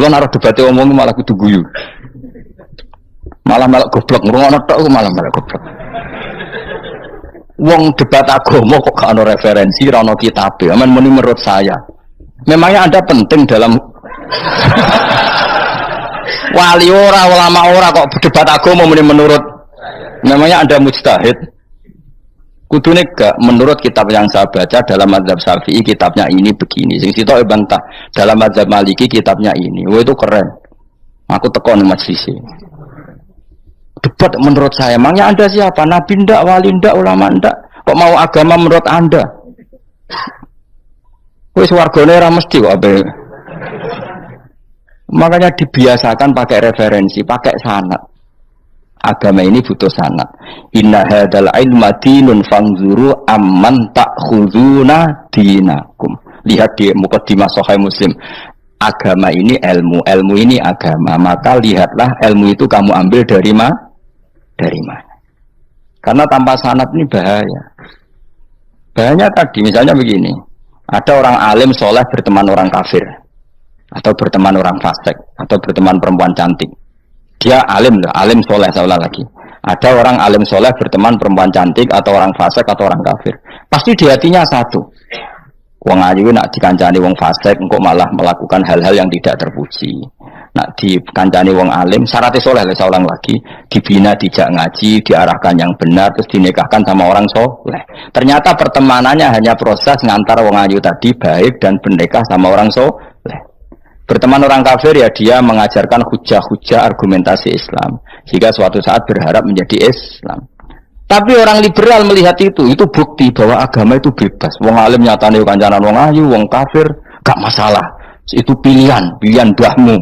Kulo naruh debate omong malah kudu guyu. Malah goblok ngrungokno tok malah goblok. Wong debat agama kok gak ono referensi, ora ono kitabe. Aman menurut saya. Memangnya Anda penting dalam wali ora, ulama ora kok debat agama menurut. Memangnya Anda mujtahid. Kudune gak menurut kitab yang saya baca dalam mazhab Syafi'i kitabnya ini begini. Sing sitok bantah dalam mazhab Maliki kitabnya ini. Wah itu keren. Aku teko nang majelis. Debat menurut saya, emangnya Anda siapa? Nabi ndak, wali ndak, ulama ndak? Kok mau agama menurut Anda? Wis wargane ora mesti kok ape. Makanya dibiasakan pakai referensi, pakai sanad. Agama ini butuh sanad. Inna hadzal ilma dinun fanzuru amman ta'khuduna dinakum. Lihat di muqaddimah Sahih Muslim. Agama ini ilmu, ilmu ini agama. Maka lihatlah ilmu itu kamu ambil dari mana? Dari mana? Karena tanpa sanad ini bahaya. Bahayanya tadi, misalnya begini. Ada orang alim soleh berteman orang kafir. Atau berteman orang fasik. Atau berteman perempuan cantik. Dia alim, alim soleh, saya ulang lagi. Ada orang alim soleh berteman perempuan cantik. Atau orang fasik, atau orang kafir. Pasti di hatinya satu. Wong ayu nak dikancani wong fasik, engkau malah melakukan hal-hal yang tidak terpuji. Nak dikancani wong alim, syaratnya soleh, saya ulang lagi, dibina, dijak ngaji, diarahkan yang benar, terus dinikahkan sama orang soleh. Ternyata pertemanannya hanya proses ngantar wong ayu tadi baik dan bernikah sama orang soleh. Berteman orang kafir ya dia mengajarkan hujah-hujah argumentasi Islam, sehingga suatu saat berharap menjadi Islam. Tapi orang liberal melihat itu bukti bahwa agama itu bebas. Wong alim nyatane kancanan wong ayu, wong kafir, gak masalah. Itu pilihan mbahmu.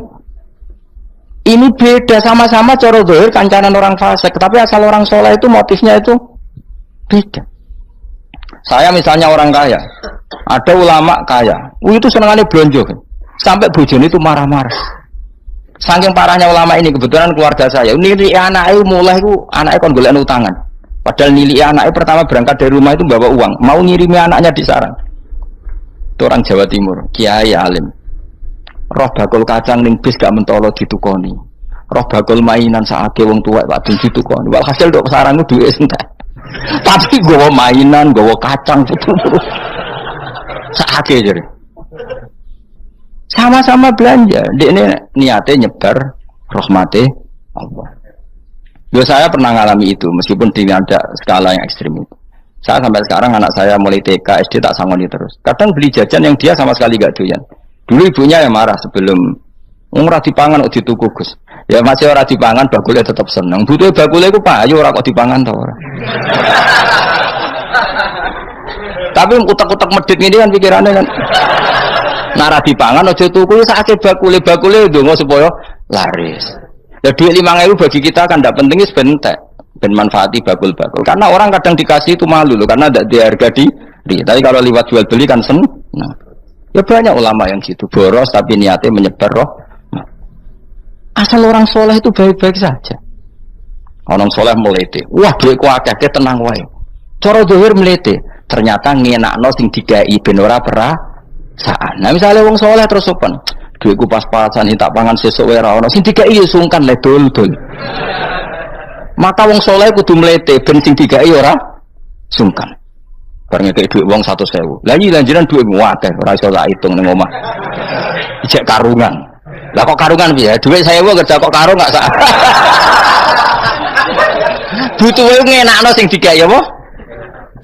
Ini beda, sama-sama cara zahir kancanan orang fasik, tapi asal orang soleh itu motifnya itu beda. Saya misalnya orang kaya, ada ulama kaya, itu senengannya belanja, sampai bojone itu marah-marah. Saking parahnya ulama ini, kebetulan keluarga saya, nilai anaknya mulai anaknya kon golek utangan. Padahal nilai anaknya pertama berangkat dari rumah itu bawa uang, mau ngirimi anaknya di sarang. Itu orang Jawa Timur, kiai alim. Roh bakul kacang ning bis gak mentolo ditukoni. Roh bakul mainan saake wong tuwek Pak Ben ditukoni. Walhasil ndok sarangmu duwe entek. Tapi gowo mainan, gowo kacang terus. Saake jare. Sama-sama belanja. Dekne niate nyebar rahmate Allah. Yo saya pernah ngalami itu meskipun di ada skala yang ekstrim itu. Saya sampai sekarang anak saya mulai TK, SD tak sangoni terus. Kadang beli jajan yang dia sama sekali gak doyan. Dulu ibunya yang marah sebelum ora dipangan kok dituku Gus. Ya masih ora dipangan bakule tetap seneng. Butuhe bakule ku payu ora kok dipangan ta ora. Tapi utek-utek medhit ngene kan pikirannya kan. Nara dipangan aja tuku sakake bakule ndonga supaya laris. Ya duit 5.000 bagi kita kan ndak penting wis bentek. Ben manfaati bakul-bakul. Karena orang kadang dikasih itu malu loh karena ndak diharga diri. Tapi kalau liwat jual beli kan seneng. Nah. Ya banyak ulama yang gitu, boros tapi niatnya menyebar roh. Asal orang soleh itu baik-baik saja. Orang soleh melete, wah duitku akeh, tenang wae. Cara zahir melete, ternyata ngenakno sing dikai ben ora perasaan. Nah misalnya wong soleh terus sopan, duitku pas-pasan tak pangan sesuk wae ora ono, sing dikai ya sungkan le dol-dol. Maka wong soleh kudu melete ben sing dikai ora sungkan. Barangnya kayak duit uang 100.000. Lagi lanjutan duit muateh, orang iso tak hitung neng omah. Ijek karungan. Lah kok karungan piye? Duit saya kerja kok karung nggak sah. Butuhe ngenakno sing digawe apa?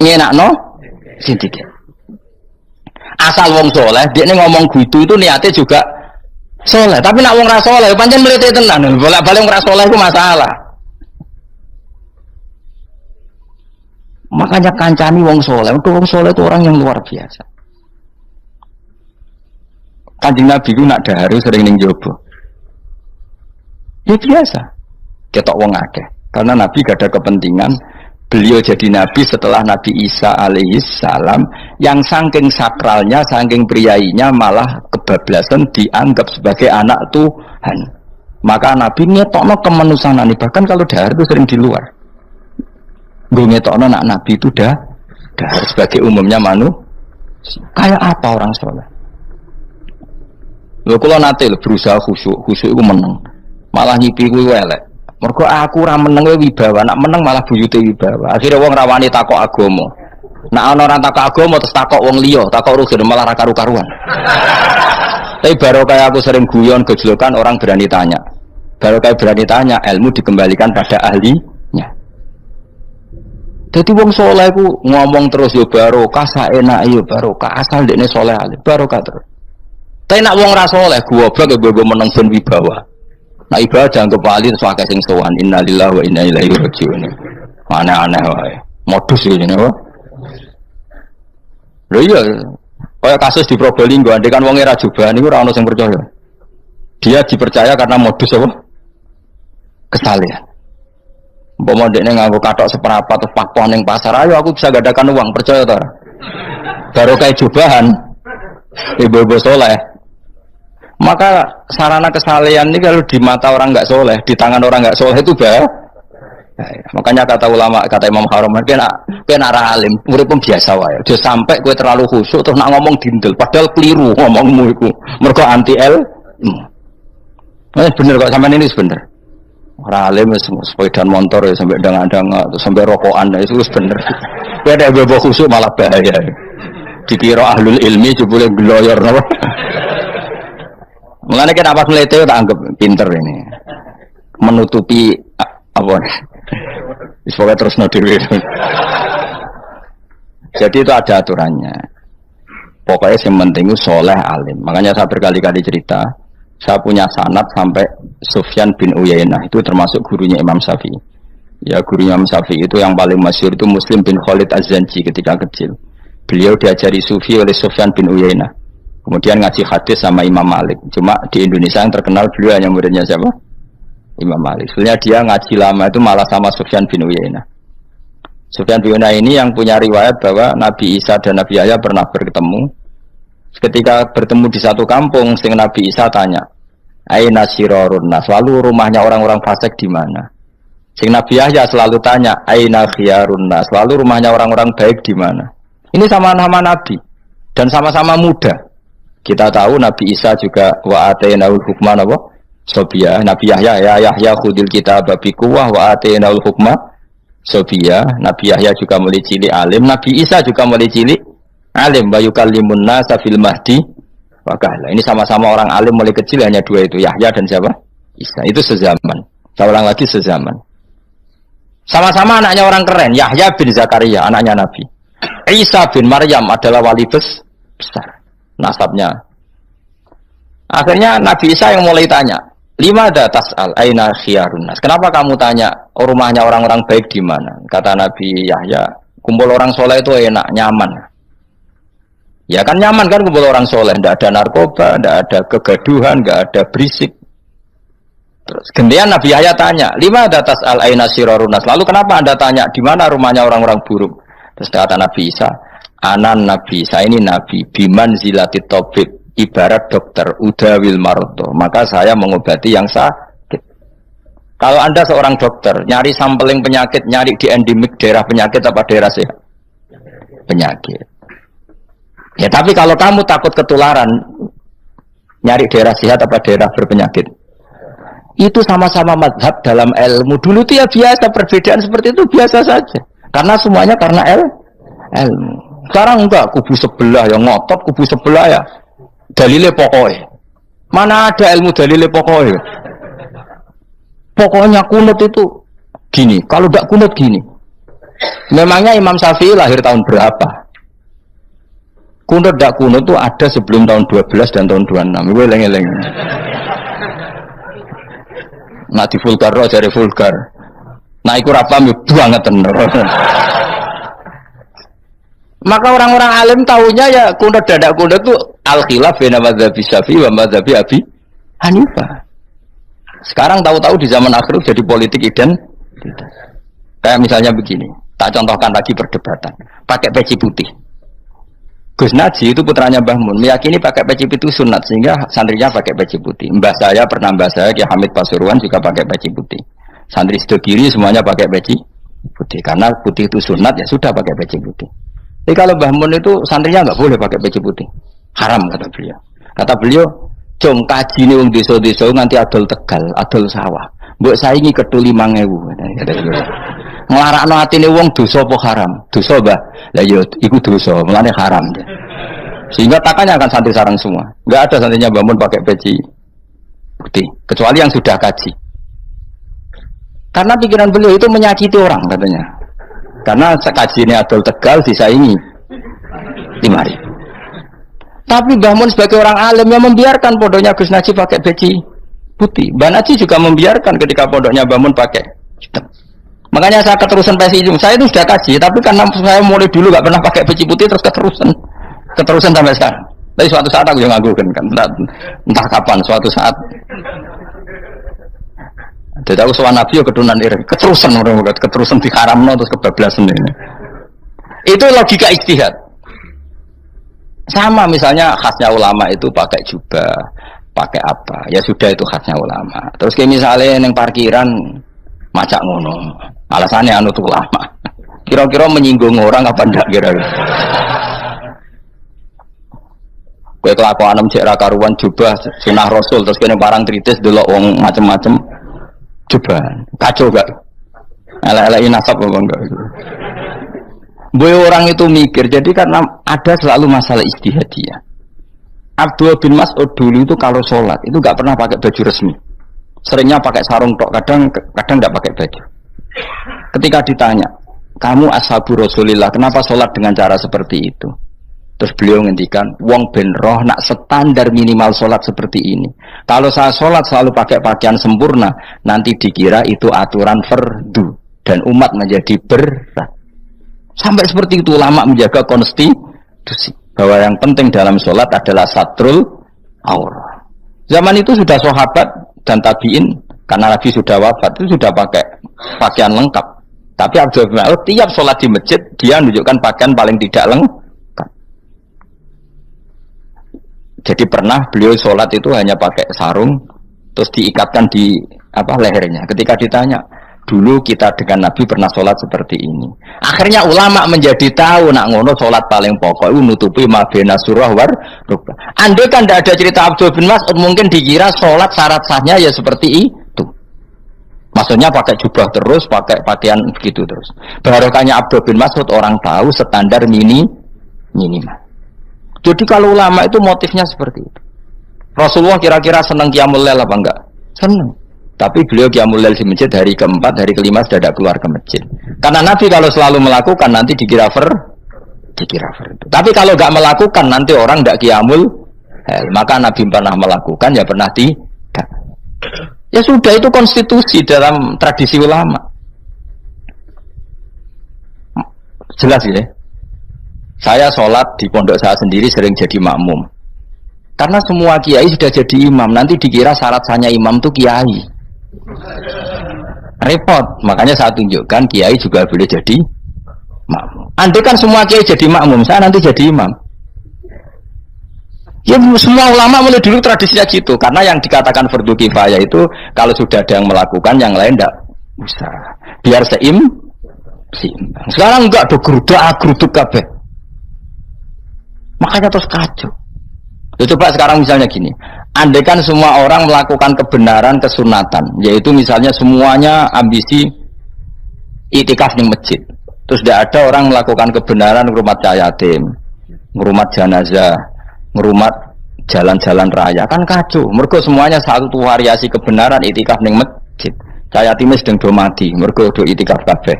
Ngenakno sing digawe. Asal wong soleh, dia ngomong gitu itu niatnya juga soleh. Tapi nak wong ra soleh, pancen mlete tenan. Bolak-balik wong ra soleh itu masalah. Makanya kancani wong soleh, wong soleh itu orang yang luar biasa. Kanjeng Nabi itu nak daharu sering ning jobo. Ya biasa. Ketok wong akeh. Karena Nabi gak ada kepentingan beliau jadi Nabi setelah Nabi Isa alaihi salam yang saking sakralnya, saking priainya malah kebablasan dianggap sebagai anak Tuhan. Maka Nabi ngetokno kemanusiaan ini. Bahkan kalau dahar itu sering di luar. Gue ngetokno anak Nabi itu dahar sebagai umumnya kayak apa orang soleh. Lho kula nate berusaha khusyuk iku meneng. Malah nyipi kuwi elek. Mergo aku ora meneng wibawa, nak meneng malah buyute wibawa. Akhire wong rawani takok agama. Nak ana ora takok agama terus takok wong liya, takok rugen malah ra karu-karuan. Tapi baru kayak aku sering guyon gejlokan orang berani tanya. Baru kayak berani tanya, ilmu dikembalikan pada ahlinya. Jadi wong soleh ku ngomong terus yo barokah, saenak yo barokah, asal dekne soleh alim barokah terus. Tapi nak wong ra soleh goblok yo bobo meneng ben wibawa. Nah ibadah anggap wali terus akeh sing sowan innalillahi wa inna ilaihi raji'un. Aneh-aneh wae. Modus iki napa? Lho iya, kaya kasus di Probolinggo, andai kan wong era jubah niku ora ono sing percaya. Dia dipercaya karena modus apa? Kesalehan. Umpama dekne nganggo kathok seperapat terus pakpon ning pasar, ayo aku bisa gadakan uang, percaya ta ora? Baru kayak jubahan ibu-ibu soleh. Maka sarana kesalehan ini kalau di mata orang enggak soleh, di tangan orang enggak soleh itu bahaya. Makanya kata ulama, kata Imam Haram, kena alim, uripmu biasa wae. Aja sampai kowe terlalu khusyuk terus nak ngomong dindel, padahal keliru ngomongmu iku. Mergo anti ilmu. Bener kok sampean ini bener. Ora alim wis sepedaan motor ya sampai dangan-dangan terus sampai rokokan itu wis bener. Kowe nek bebo khusyuk malah bahaya. Dikira ahlul ilmi jebule gloyor napa. Mulane kenapa melete tak anggap pinter ini. Menutupi apa? Pokoknya terus dhewe. Jadi itu ada aturannya. Pokoknya yang penting itu soleh alim. Makanya saya berkali-kali cerita, saya punya sanad sampai Sufyan bin Uyainah, itu termasuk gurunya Imam Syafi'i. Ya gurunya Imam Syafi'i itu yang paling masyhur itu Muslim bin Khalid Az-Zanji ketika kecil. Beliau diajari sufi oleh Sufyan bin Uyainah. Kemudian ngaji hadis sama Imam Malik. Cuma di Indonesia yang terkenal beliau hanya muridnya siapa? Imam Malik. Sebenarnya dia ngaji lama itu malah sama Sufyan bin Uyainah. Sufyan bin Uyainah ini yang punya riwayat bahwa Nabi Isa dan Nabi Yahya pernah bertemu. Ketika bertemu di satu kampung, sing Nabi Isa tanya, "Aina sirarun nas?" Lalu rumahnya orang-orang fasik di mana? Sing Nabi Yahya selalu tanya, "Aina khiyarun nas?" Lalu rumahnya orang-orang baik di mana? Ini sama-sama Nabi dan sama-sama muda. Kita tahu Nabi Isa juga wa atainaul hukma napa? Sobia. Nabi Yahya ya Yahya khudil kitab bi quwwah wa atainaul hukma sobia. Nabi Yahya juga mulai cilik alim, Nabi Isa juga mulai cilik alim, wa yukallimun nasa fil mahdi wa kahla. Ini sama-sama orang alim mulai kecil, hanya dua itu, Yahya dan siapa? Isa. Itu sezaman. Saya ulang lagi, sezaman. Sama-sama anaknya orang keren, Yahya bin Zakaria, anaknya Nabi. Isa bin Maryam adalah wali besar nasabnya. Akhirnya Nabi Isa yang mulai tanya, "Lima ada tas'al aina khiyarun nas?" Kenapa kamu tanya rumahnya orang-orang baik di mana? Kata Nabi Yahya, kumpul orang soleh itu enak, nyaman. Ya kan nyaman kan kumpul orang soleh, tidak ada narkoba, tidak ada kegaduhan, tidak ada berisik. Terus gantian Nabi Yahya tanya, "Lima ada tas'al aina sirarun nas?" Lalu kenapa Anda tanya di mana rumahnya orang-orang buruk? Terus kata Nabi Isa, "Anan Nabi, saya ini Nabi, biman zilati tobib, ibarat dokter, udawil maroto." Maka saya mengobati yang sakit. Kalau Anda seorang dokter, nyari sampling penyakit, nyari di endemik daerah penyakit apa daerah sehat? Penyakit. Ya tapi kalau kamu takut ketularan, nyari daerah sehat apa daerah berpenyakit? Itu sama-sama mazhab dalam ilmu. Dulu itu ya biasa, perbedaan seperti itu biasa saja. Karena semuanya karena ilmu. Sekarang enggak, kubu sebelah yang ngotot, kubu sebelah ya dalile pokoknya. Mana ada ilmu dalile pokoknya? Pokoknya kunut itu gini, kalau enggak kunut gini. Memangnya Imam Syafi'i lahir tahun berapa? Kunut enggak kunut itu ada sebelum tahun 12 dan tahun 26. Gue eleng-eleng. Nah di vulgar roh jadi vulgar. Nah iku ra paham banget tenan. Maka orang-orang alim tahunya ya kunut dadak kunut itu al-khilaf baina madzhab Syafi'i wa madzhab Abi Hanifah. Sekarang tahu-tahu di zaman akhir jadi politik identitas. Kayak misalnya begini, tak contohkan lagi perdebatan. Pakai peci putih. Gus Naji itu putranya Mbah Mun, meyakini pakai peci putih sunat sehingga santrinya pakai peci putih. Mbah saya Kiai Hamid Pasuruan juga pakai peci putih. Santri Sidogiri semuanya pakai peci putih karena putih itu sunat, ya sudah pakai peci putih. Tapi kalau Mbah Mun itu santrinya nggak boleh pakai peci putih, haram kata beliau. Kata beliau, Cung kajine wong desa-desa nganti adol Tegal, adol sawah. Mbok saingi ketu 5.000. Nglarakno atine wong dosa apa haram? Dosa, Mbah. Lah ya iku dosa, mulane haram. Sehingga takanya akan santri sarang semua. Enggak ada santrinya bangun pakai peci putih, kecuali yang sudah kaji. Karena pikiran beliau itu menyakiti orang katanya. Karena kaji ini adol Tegal disaingi 5.000. Tapi Mbah Mun sebagai orang alim yang membiarkan pondoknya Gus Najib pakai peci putih. Mbah Najib juga membiarkan ketika pondoknya Mbah Mun pakai hitam. Makanya saya keterusan peci itu. Saya itu sudah kaji, tapi karena saya mulai dulu gak pernah pakai peci putih terus keterusan sampai sekarang. Tapi suatu saat aku yang ngagukan kan, entah kapan suatu saat. Jadi aku soal Nabi keturunan iri, keterusan diharamno terus kebablasan ini. Itu logika ijtihad. Sama misalnya khasnya ulama itu pakai jubah, pakai apa? Ya sudah itu khasnya ulama. Terus kayak misalnya yang parkiran macak ngono, alasannya anu tuh ulama. Kira-kira menyinggung orang apa ndak kira-kira? Kowe kelakuan cek ra karuan jubah sunah Rasul terus kene barang tritis delok wong macem-macem jubah. Kacau gak? Elek-eleki nasab apa enggak? Boy orang itu mikir, jadi karena ada selalu masalah ijtihadiyah. Abdullah bin Mas'ud dulu itu kalau sholat itu nggak pernah pakai baju resmi, seringnya pakai sarung tok, kadang nggak pakai baju. Ketika ditanya, kamu ashabu Rasulillah, kenapa sholat dengan cara seperti itu? Terus beliau ngendikan, wong ben roh nak standar minimal sholat seperti ini. Kalau saya sholat selalu pakai pakaian sempurna, nanti dikira itu aturan fardu dan umat menjadi berat. Sampai seperti itu ulama menjaga konstitusi bahwa yang penting dalam sholat adalah satrul aurah. Zaman itu sudah sahabat dan tabiin karena Nabi sudah wafat itu sudah pakai pakaian lengkap. Tapi Abdul bin Mas'ud tiap sholat di masjid dia menunjukkan pakaian paling tidak lengkap. Jadi pernah beliau sholat itu hanya pakai sarung terus diikatkan di lehernya. Ketika ditanya, dulu kita dengan Nabi pernah sholat seperti ini. Akhirnya ulama menjadi tahu nak ngono sholat paling pokok itu nutupi mabena surah war rukbah. Andai kan tidak ada cerita Abdul bin Mas'ud mungkin dikira sholat syarat sahnya ya seperti itu. Maksudnya pakai jubah terus, pakai pakaian begitu terus. Barokahnya Abdul bin Mas'ud orang tahu standar minimal. Jadi kalau ulama itu motifnya seperti itu. Rasulullah kira-kira senang qiyamul lail apa enggak? Senang. Tapi beliau qiyamul lail di masjid hari keempat, hari kelima sudah tidak keluar ke masjid. Karena Nabi kalau selalu melakukan nanti dikira itu. Tapi kalau nggak melakukan nanti orang tidak qiyamul lail. Maka Nabi pernah melakukan ya pernah tidak. Ya sudah itu konstitusi dalam tradisi ulama. Jelas ya. Saya sholat di pondok saya sendiri sering jadi makmum. Karena semua kiai sudah jadi imam, nanti dikira syarat sahnya imam itu kiai. Repot, makanya saya tunjukkan kiai juga boleh jadi makmum. Andai kan semua kiai jadi makmum, saya nanti jadi imam. Ya semua ulama mulai dulu tradisinya gitu, karena yang dikatakan fardu kifayah itu kalau sudah ada yang melakukan, yang lain tidak usah. Biar seimbang. Sekarang enggak ada geruduk kabeh. Makanya terus kacau. Coba sekarang misalnya gini, andai kan semua orang melakukan kebenaran kesunatan, yaitu misalnya semuanya ambisi itikaf di masjid, terus tidak ada orang melakukan kebenaran ngurumat yatim, ngurumat jenazah, ngurumat jalan-jalan raya, kan kacau. Mergo semuanya satu variasi kebenaran itikaf di masjid. Yatim sedang do mati, mergo do itikaf kabeh.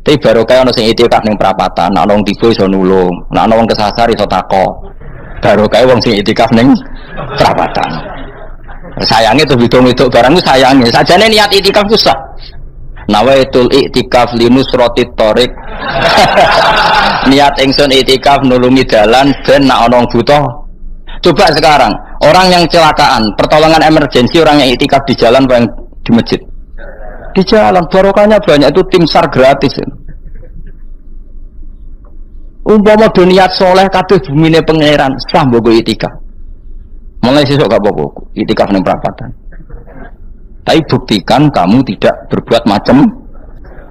Tapi baru kaya ono sing itikaf ning perapatan, nek ono wong tiba iso nulung, nek ono wong kesasar iso takok. Baru kaya wong sing itikaf ning perapatan. Sayange tuh hitung-hitung barang ku sayange. Sajane niat itikaf ku sah. Nawaitul iktikaf linusratit thoriq. Niat ingsun itikaf nulungi dalan ben nek ana wong butuh. Coba sekarang, orang yang kecelakaan, pertolongan emergensi orang yang itikaf di jalan apa yang di masjid? Di jalan, barokahnya banyak, itu tim SAR gratis. Umpama do niat soleh kabeh bumine pangeran, sah mbok itikaf. Mulai sesuk gak apa-apa, itikaf ning perapatan. Tapi buktikan kamu tidak berbuat macam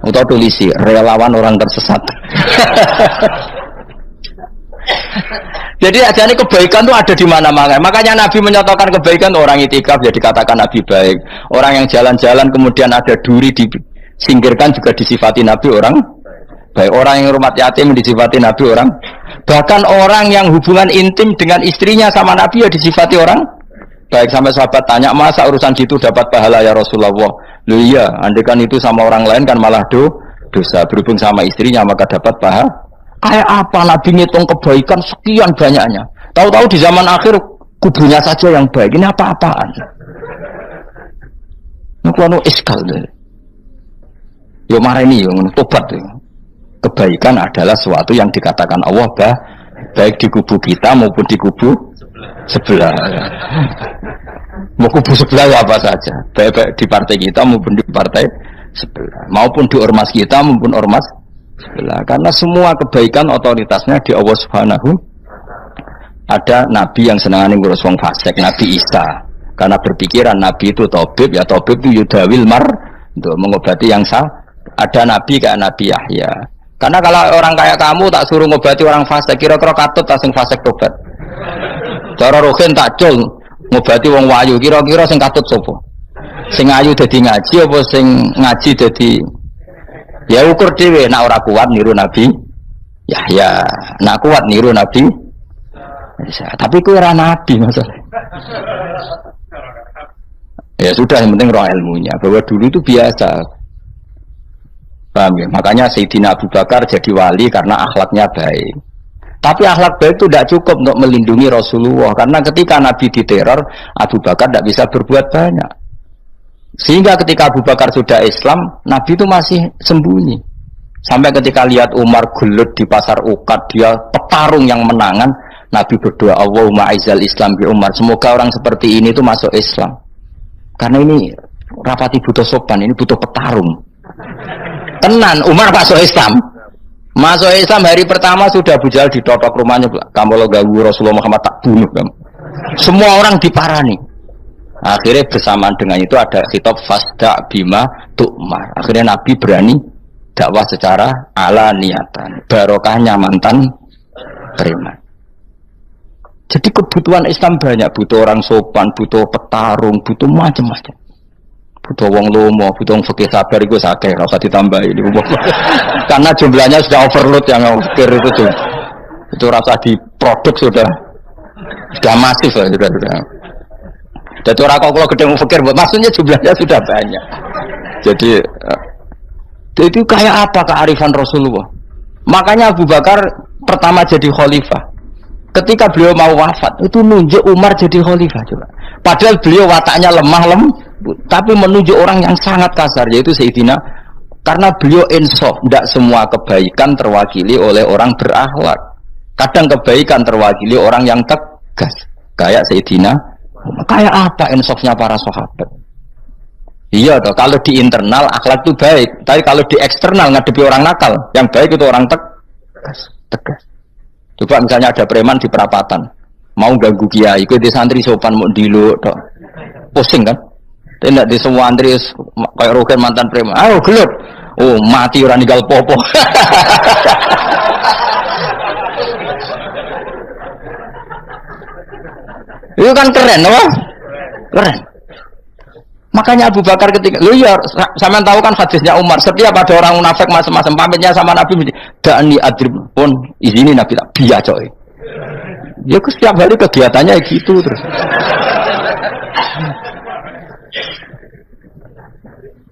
atau tulisi relawan orang tersesat. Jadi ajane kebaikan itu ada di mana-mana. Makanya Nabi menyatakan kebaikan, orang itikaf ya dikatakan Nabi baik. Orang yang jalan-jalan kemudian ada duri disingkirkan juga disifati Nabi orang baik. Orang yang rumah yatim disifati Nabi orang. Bahkan orang yang hubungan intim dengan istrinya sama Nabi ya disifati orang baik. Sampai sahabat tanya, masa urusan situ dapat pahala ya Rasulullah? Loh iya, andekan itu sama orang lain kan malah dosa. Berhubung sama istrinya maka dapat pahala. Kayak apa Nabi ngitung kebaikan sekian banyaknya. Tahu-tahu di zaman akhir kubunya saja yang baik. Ini apa-apaan? Nukuanu iskal deh. Yo marah ini, yo tobat. Kebaikan adalah sesuatu yang dikatakan Allah baik di kubu kita maupun di kubu sebelah. Mau kubu sebelah ya apa saja. Baik di partai kita maupun di partai sebelah. Maupun di ormas kita maupun ormas sebelah. Karena semua kebaikan otoritasnya di Allah Subhanahu. Ada Nabi yang senangannya ngurus wong fasik, Nabi Isa. Karena berpikiran Nabi itu tabib, ya tabib itu yudawil mar untuk mengobati yang sah. Ada Nabi kayak Nabi Yahya. Karena kalau orang kayak kamu tak suruh ngobati orang fasik, kira-kira katut langsung fasik tobat. Cara rohin tak cul ngobati wong wayu, kira-kira sing katut sapa? Sing ayu dadi ngaji apa sing ngaji dadi ya ukur dhewe, nak ora kuat niru Nabi Yahya, nak kuat niru Nabi Isa. Tapi kuwi ora nabi masalah. Ya sudah, yang penting roh ilmunya, bahwa dulu itu biasa. Paham ya? Makanya Sayyidina Abu Bakar jadi wali karena akhlaknya baik. Tapi akhlak baik itu tidak cukup untuk melindungi Rasulullah. Karena ketika Nabi diteror, Abu Bakar tidak bisa berbuat banyak. Sehingga ketika Abu Bakar sudah Islam, Nabi itu masih sembunyi. Sampai ketika lihat Umar gelut di pasar Uqad, dia petarung yang menangan, Nabi berdoa, Allahumma aizal Islam bi Umar. Semoga orang seperti ini itu masuk Islam. Karena ini rapati butuh sopan, ini butuh petarung. Tenan, Umar masuk Islam. Masuk Islam hari pertama sudah Abu Jahal ditotok rumahnya. Kamu lo ganggu Rasulullah Muhammad tak bunuh kamu. Semua orang diparani. Akhirnya bersamaan dengan itu ada khitab fasda bima tu'mar. Akhirnya Nabi berani dakwah secara ala niatan. Barokahnya mantan terima. Jadi kebutuhan Islam banyak. Butuh orang sopan, butuh petarung, butuh macam-macam. Butuh wong lomo, butuh wong fikih sabar itu sakit, enggak usah ditambahin. Karena jumlahnya sudah overload yang fikir itu. Itu rasa di produk sudah masif lah, sudah. Jadi orang kalau gede mau fikir, maksudnya jumlahnya sudah banyak. Jadi itu kayak apa kearifan Rasulullah? Makanya Abu Bakar pertama jadi khalifah. Ketika beliau mau wafat, itu nunjuk Umar jadi khalifah coba. Padahal beliau wataknya lemah tapi menunjuk orang yang sangat kasar, yaitu Sayyidina, karena beliau insaf. Tidak semua kebaikan terwakili oleh orang berakhlak. Kadang kebaikan terwakili orang yang tegas, kayak Sayyidina. Kayak apa insafnya para sahabat? Iya toh, kalau di internal akhlak itu baik, tapi kalau di eksternal ngadepi orang nakal, yang baik itu orang tegas. Coba misalnya ada preman di perapatan, mau ganggu kiai, ikut di santri sopan mau dilu, pusing kan? Tidak di semua antri kayak roken mantan preman. Ayo gelut. Oh mati orang ninggal popo. Itu kan keren, loh. Keren. Makanya Abu Bakar ketika, lu ya, sama tahu kan hadisnya Umar. Setiap ada orang munafik macam-macam pamitnya sama Nabi, dani adrib pun izini Nabi tak biar coy. Ya setiap hari kegiatannya gitu terus.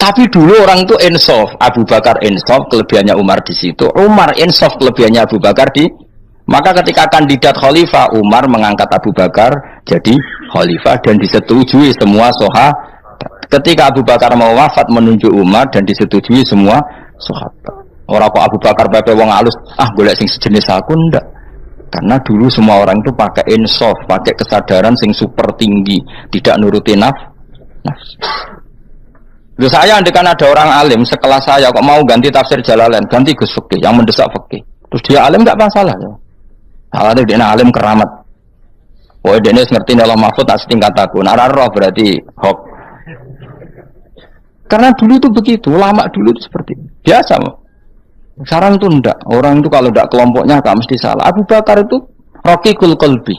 Tapi dulu orang itu insaf, Abu Bakar insaf, kelebihannya Umar di situ. Umar insaf, kelebihannya Abu Bakar di. Maka ketika kandidat khalifah, Umar mengangkat Abu Bakar jadi khalifah dan disetujui semua sahabat. Ketika Abu Bakar mau wafat menunjuk Umar dan disetujui semua sahabat. Orang kok Abu Bakar bae wong halus, golek sing sejenis aku ndak. Karena dulu semua orang itu pakai insaf, pakai kesadaran sing super tinggi, tidak nuruti nafsu. Loh saya andekan ada orang alim sekelas saya kok mau ganti tafsir Jalalain, ganti Gus Fikih yang mendesak fikih. Terus dia alim enggak masalah ya. Alasannya dia alim keramat. Oh dia ngerti dalam mahfud tak setingkat aku. Nararo berarti hok. Karena dulu itu begitu, lama dulu itu seperti itu. Biasa. Sekarang itu enggak. Orang itu kalau enggak kelompoknya enggak mesti salah. Abu Bakar itu Raqiqul qalbi,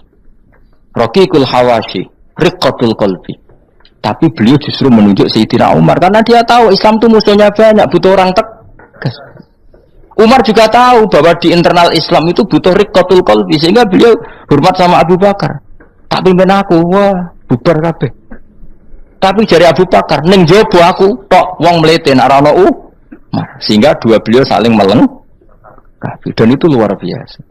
raqiqul hawashi, riqqatul qalbi. Tapi beliau justru menunjuk Sayyidina Umar karena dia tahu Islam itu musuhnya banyak, butuh orang tegas. Umar juga tahu bahwa di internal Islam itu butuh riqqatul qalbi sehingga beliau hormat sama Abu Bakar. Tak pimpin aku, wah bubar kabeh. Tapi jari Abu Bakar, ning jobo aku tok wong mlete nek ora ono Umar. Sehingga dua beliau saling melengkapi dan itu luar biasa.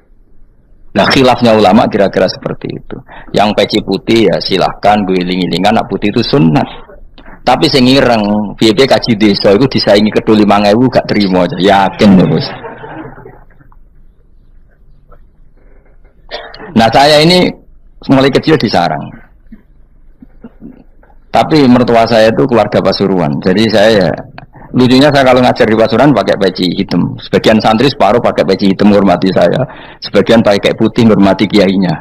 Nah khilafnya ulama kira-kira seperti itu. Yang peci putih ya silahkan guling-gilingan, nak putih itu sunnah. Tapi sing ireng, piye kaji desa itu disaingi kedua 5.000 gak terima aja. Yakin ya bos. Nah saya ini mulai kecil di sarang. Tapi mertua saya itu keluarga Pasuruan. Jadi saya ya, lucunya saya kalau ngajar di Pasuruan pakai peci hitam. Sebagian santri separuh pakai peci hitam menghormati saya. Sebagian pakai putih menghormati kiainya.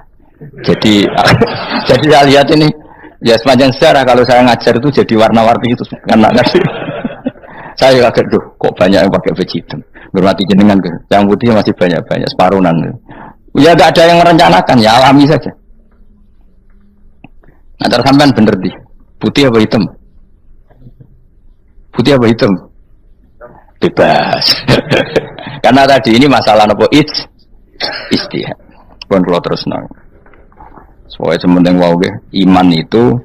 Jadi jadi saya lihat ini ya sepanjang sejarah kalau saya ngajar itu jadi warna-warni itu karena ngasih. Saya kaget tuh kok banyak yang pakai peci hitam. Menghormati jenengan ke. Yang putih masih banyak separuhan. Ya enggak ada yang merencanakan, ya alami saja. Nah, sampean bener di. Putih apa hitam? Putih apa hitam? Bebas. Karena tadi ini masalah apa? Istihad. Pun kalau terus nang. Soalnya sementing wow iman itu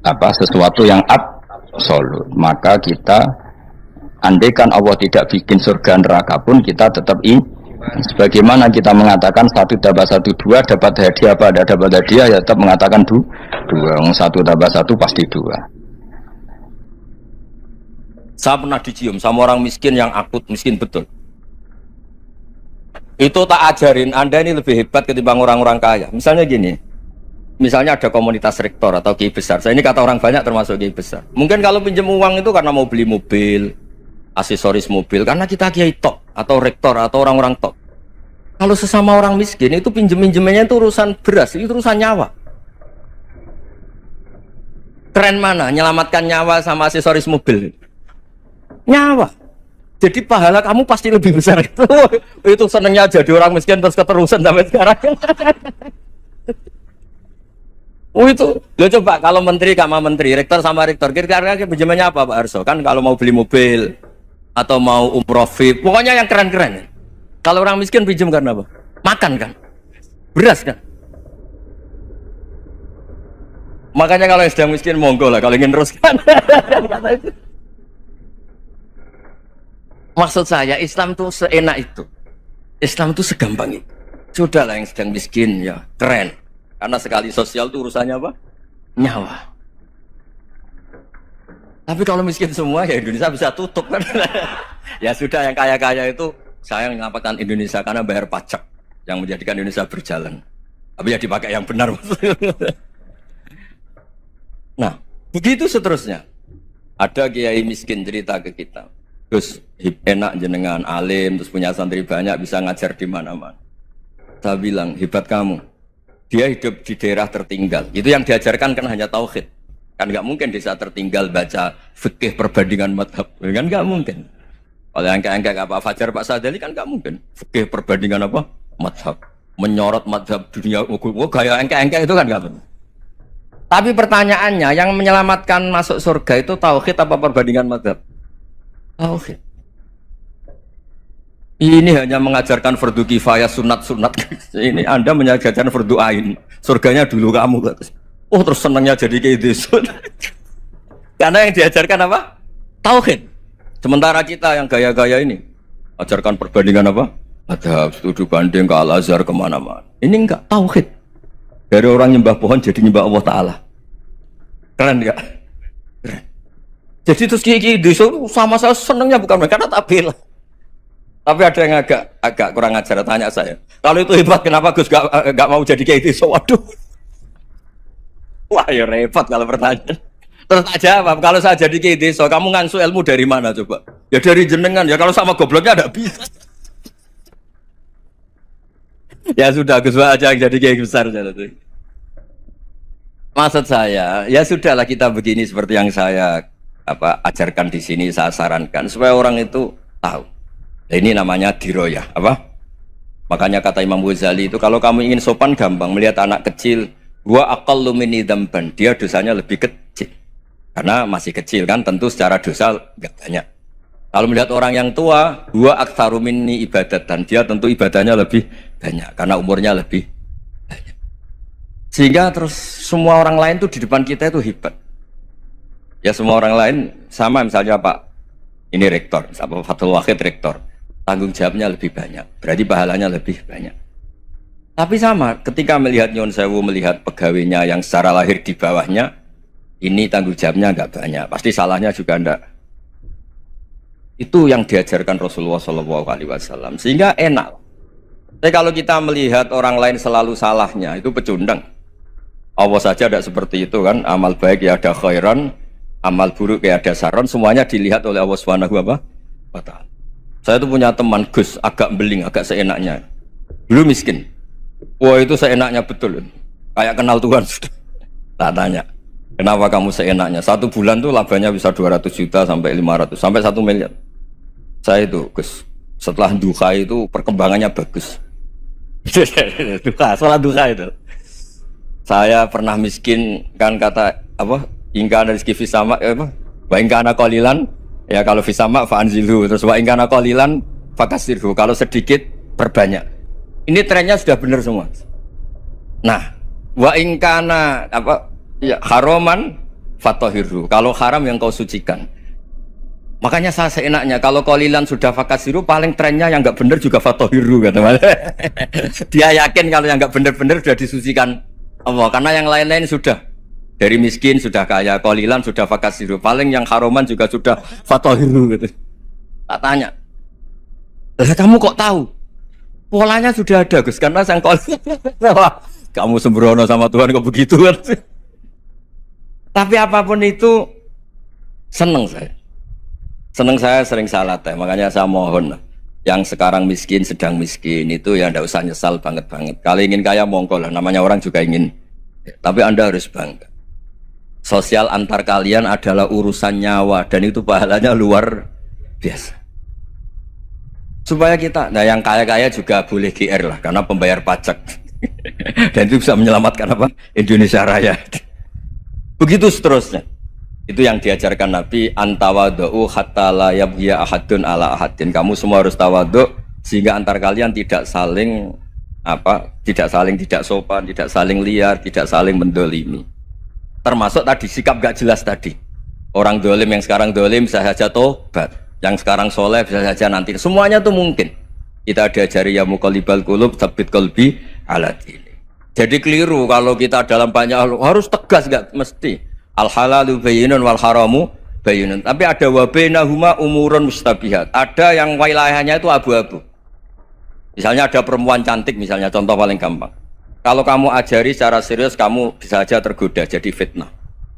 apa sesuatu yang absolut. Maka kita andaikan Allah tidak bikin surga neraka pun kita tetap sebagaimana kita mengatakan 1 tambah 1 2 dapat hadiah apa ada dapat hadiah ya tetap mengatakan 2 1 tambah 1 pasti 2. Saya pernah dicium sama orang miskin yang akut miskin betul. Itu tak ajarin Anda ini lebih hebat ketimbang orang-orang kaya. Misalnya gini, misalnya ada komunitas rektor atau kiai besar. Saya ini kata orang banyak termasuk kiai besar. Mungkin kalau pinjam uang itu karena mau beli mobil, aksesoris mobil, karena kita kiai tok atau rektor atau orang-orang tok. Kalau sesama orang miskin itu pinjem-pinjemannya itu urusan beras, itu urusan nyawa. Tren mana? Menyelamatkan nyawa sama aksesoris mobil. Nyawa. Jadi pahala kamu pasti lebih besar itu. Itu senengnya jadi orang miskin terus keterusan sampai sekarang. Itu. Lo coba kalau menteri sama menteri, rektor sama rektor, kira-kira pinjamannya apa Pak Arso? Kan kalau mau beli mobil atau mau umroh VIP, pokoknya yang keren-keren. Kalau orang miskin pinjam karena apa? Makan kan? Beras kan? Makanya kalau yang sedang miskin monggo lah kalau ingin teruskan. Maksud saya Islam itu seenak itu. Islam itu segampang itu. Sudahlah yang sedang miskin ya keren. Karena sekali sosial itu urusannya apa? Nyawa. Tapi kalau miskin semua ya Indonesia bisa tutup kan. Ya sudah yang kaya-kaya itu saya mengatakan Indonesia karena bayar pajak yang menjadikan Indonesia berjalan. Tapi ya dipakai yang benar. Nah, begitu seterusnya. Ada kiai miskin cerita ke kita. Terus enak jenengan alim, terus punya santri banyak, bisa ngajar di mana-mana. Saya bilang, hebat kamu. Dia hidup di daerah tertinggal. Itu yang diajarkan kan hanya tauhid. Kan nggak mungkin desa tertinggal baca fikih perbandingan madhab. Kan nggak mungkin. Kalau yang kayak Pak Fajar, Pak Sadali kan nggak mungkin. Fikih perbandingan apa? Madhab. Menyorot madhab dunia. Gaya engke-engke itu kan nggak benar. Tapi pertanyaannya, yang menyelamatkan masuk surga itu tauhid apa perbandingan madhab? Tauhid. Ini hanya mengajarkan fardu kifayah sunat-sunat. Ini Anda mengajarkan fardu ain. Surganya dulu kamu. Oh terus senangnya jadi kayak desun. Karena yang diajarkan apa? Tauhid. Sementara kita yang gaya-gaya ini ajarkan perbandingan apa? Madhab, studi banding ke Al-Azhar kemana-mana. Ini enggak tauhid. Dari orang nyembah pohon jadi nyembah Allah Ta'ala. Keren enggak? Keren. Jadi terus kiai desun sama saya senangnya bukan karena tak bela. Tapi ada yang agak kurang ajar tanya saya. Kalau itu hebat kenapa Gus gak mau jadi kiai desun? Waduh. Wah ya repot kalau pertanyaan. Terus tak jawab, kalau saya jadi kiai desa, kamu ngansu ilmu dari mana coba? Ya dari jenengan, ya kalau sama gobloknya ada bisa. Ya sudah, Gus aja yang jadi kiai besar. Maksud saya, ya sudahlah kita begini seperti yang saya ajarkan di sini, saya sarankan supaya orang itu tahu. Ini namanya diroyah, apa? Makanya kata Imam Ghazali itu kalau kamu ingin sopan gampang melihat anak kecil, wa aqallu minni dzamban, dia dosanya lebih kecil. Karena masih kecil kan tentu secara dosa enggak banyak. Kalau melihat orang yang tua, wa aktsaru minni ibadatan, dia tentu ibadahnya lebih banyak karena umurnya lebih banyak. Sehingga terus semua orang lain tuh di depan kita itu hebat. Ya semua orang lain sama misalnya Pak ini rektor, Pak Fathul Wahid rektor, tanggung jawabnya lebih banyak, berarti pahalanya lebih banyak. Tapi sama, ketika melihat Nyun Sewu, melihat pegawainya yang secara lahir di bawahnya, ini tanggung jawabnya enggak banyak, pasti salahnya juga enggak. Itu yang diajarkan Rasulullah SAW, sehingga enak. Tapi kalau kita melihat orang lain selalu salahnya, itu pecundang. Allah saja tidak seperti itu kan, amal baik ya ada khairan, amal buruk ya ada saron, semuanya dilihat oleh Allah Subhanahu wa Ta'ala. Saya tuh punya teman Gus, agak beling, agak seenaknya. Dulu miskin. Wah itu seenaknya betul. Kayak kenal Tuhan sudah. Tak tanya, kenapa kamu seenaknya? 1 bulan tuh labanya bisa 200 juta sampai 500, sampai 1 miliar. Saya itu Gus, setelah duha itu perkembangannya bagus. Duha, sholat duha itu. Saya pernah miskin kan kata apa? Ingkana rizki fisama apa? Wa ingkana qalilan ya kalau fisama fa'anzilhu, terus wa ingkana qalilan fakasirhu, kalau sedikit perbanyak. Ini trennya sudah benar semua. Nah, wa ingkana apa? Ya haraman fatahirhu, kalau haram yang kau sucikan. Makanya saya seenaknya kalau qalilan sudah fakasiru, paling trennya yang enggak benar juga fatahirhu kata Mas. Dia yakin kalau yang enggak benar-benar sudah disucikan Allah, karena yang lain-lain sudah dari miskin sudah kaya, qalilan sudah fakasiru, paling yang haraman juga sudah fatahirhu gitu. Tak tanya, kamu kok tahu? Polanya sudah ada Gus, karena sang qalilan. Kamu sembrono sama Tuhan kok begitu kan? Tapi apapun itu seneng saya. Seneng saya sering salah teh, makanya saya mohon yang sekarang miskin, sedang miskin itu ya ndak usah nyesal banget-banget. Kalau ingin kaya monggo lah, namanya orang juga ingin. Tapi Anda harus bangga. Sosial antar kalian adalah urusan nyawa dan itu pahalanya luar biasa. Supaya kita, nah yang kaya-kaya juga boleh GR lah karena pembayar pajak. Dan itu bisa menyelamatkan apa? Indonesia Raya. Begitu seterusnya. Itu yang diajarkan Nabi, antawadhu hatta la yabghiya ahadun ala ahadin. Kamu semua harus tawadhu sehingga antar kalian tidak saling tidak sopan, tidak saling liar, tidak saling mendolimi. Termasuk tadi sikap gak jelas tadi. Orang dolim yang sekarang dolim bisa saja tobat, yang sekarang soleh bisa saja nanti. Semuanya tuh mungkin. Kita diajari ya muqallibal qulub tsabbit qalbi ala dini. Jadi keliru kalau kita dalam banyak hal harus tegas, gak mesti. Al halalu bayyinun wal haramu bayyinun. Tapi ada wa bainahuma umurun mustabihat. Ada yang wilayahnya itu abu-abu. Misalnya ada perempuan cantik, misalnya contoh paling gampang. Kalau kamu ajari secara serius, kamu bisa saja tergoda jadi fitnah.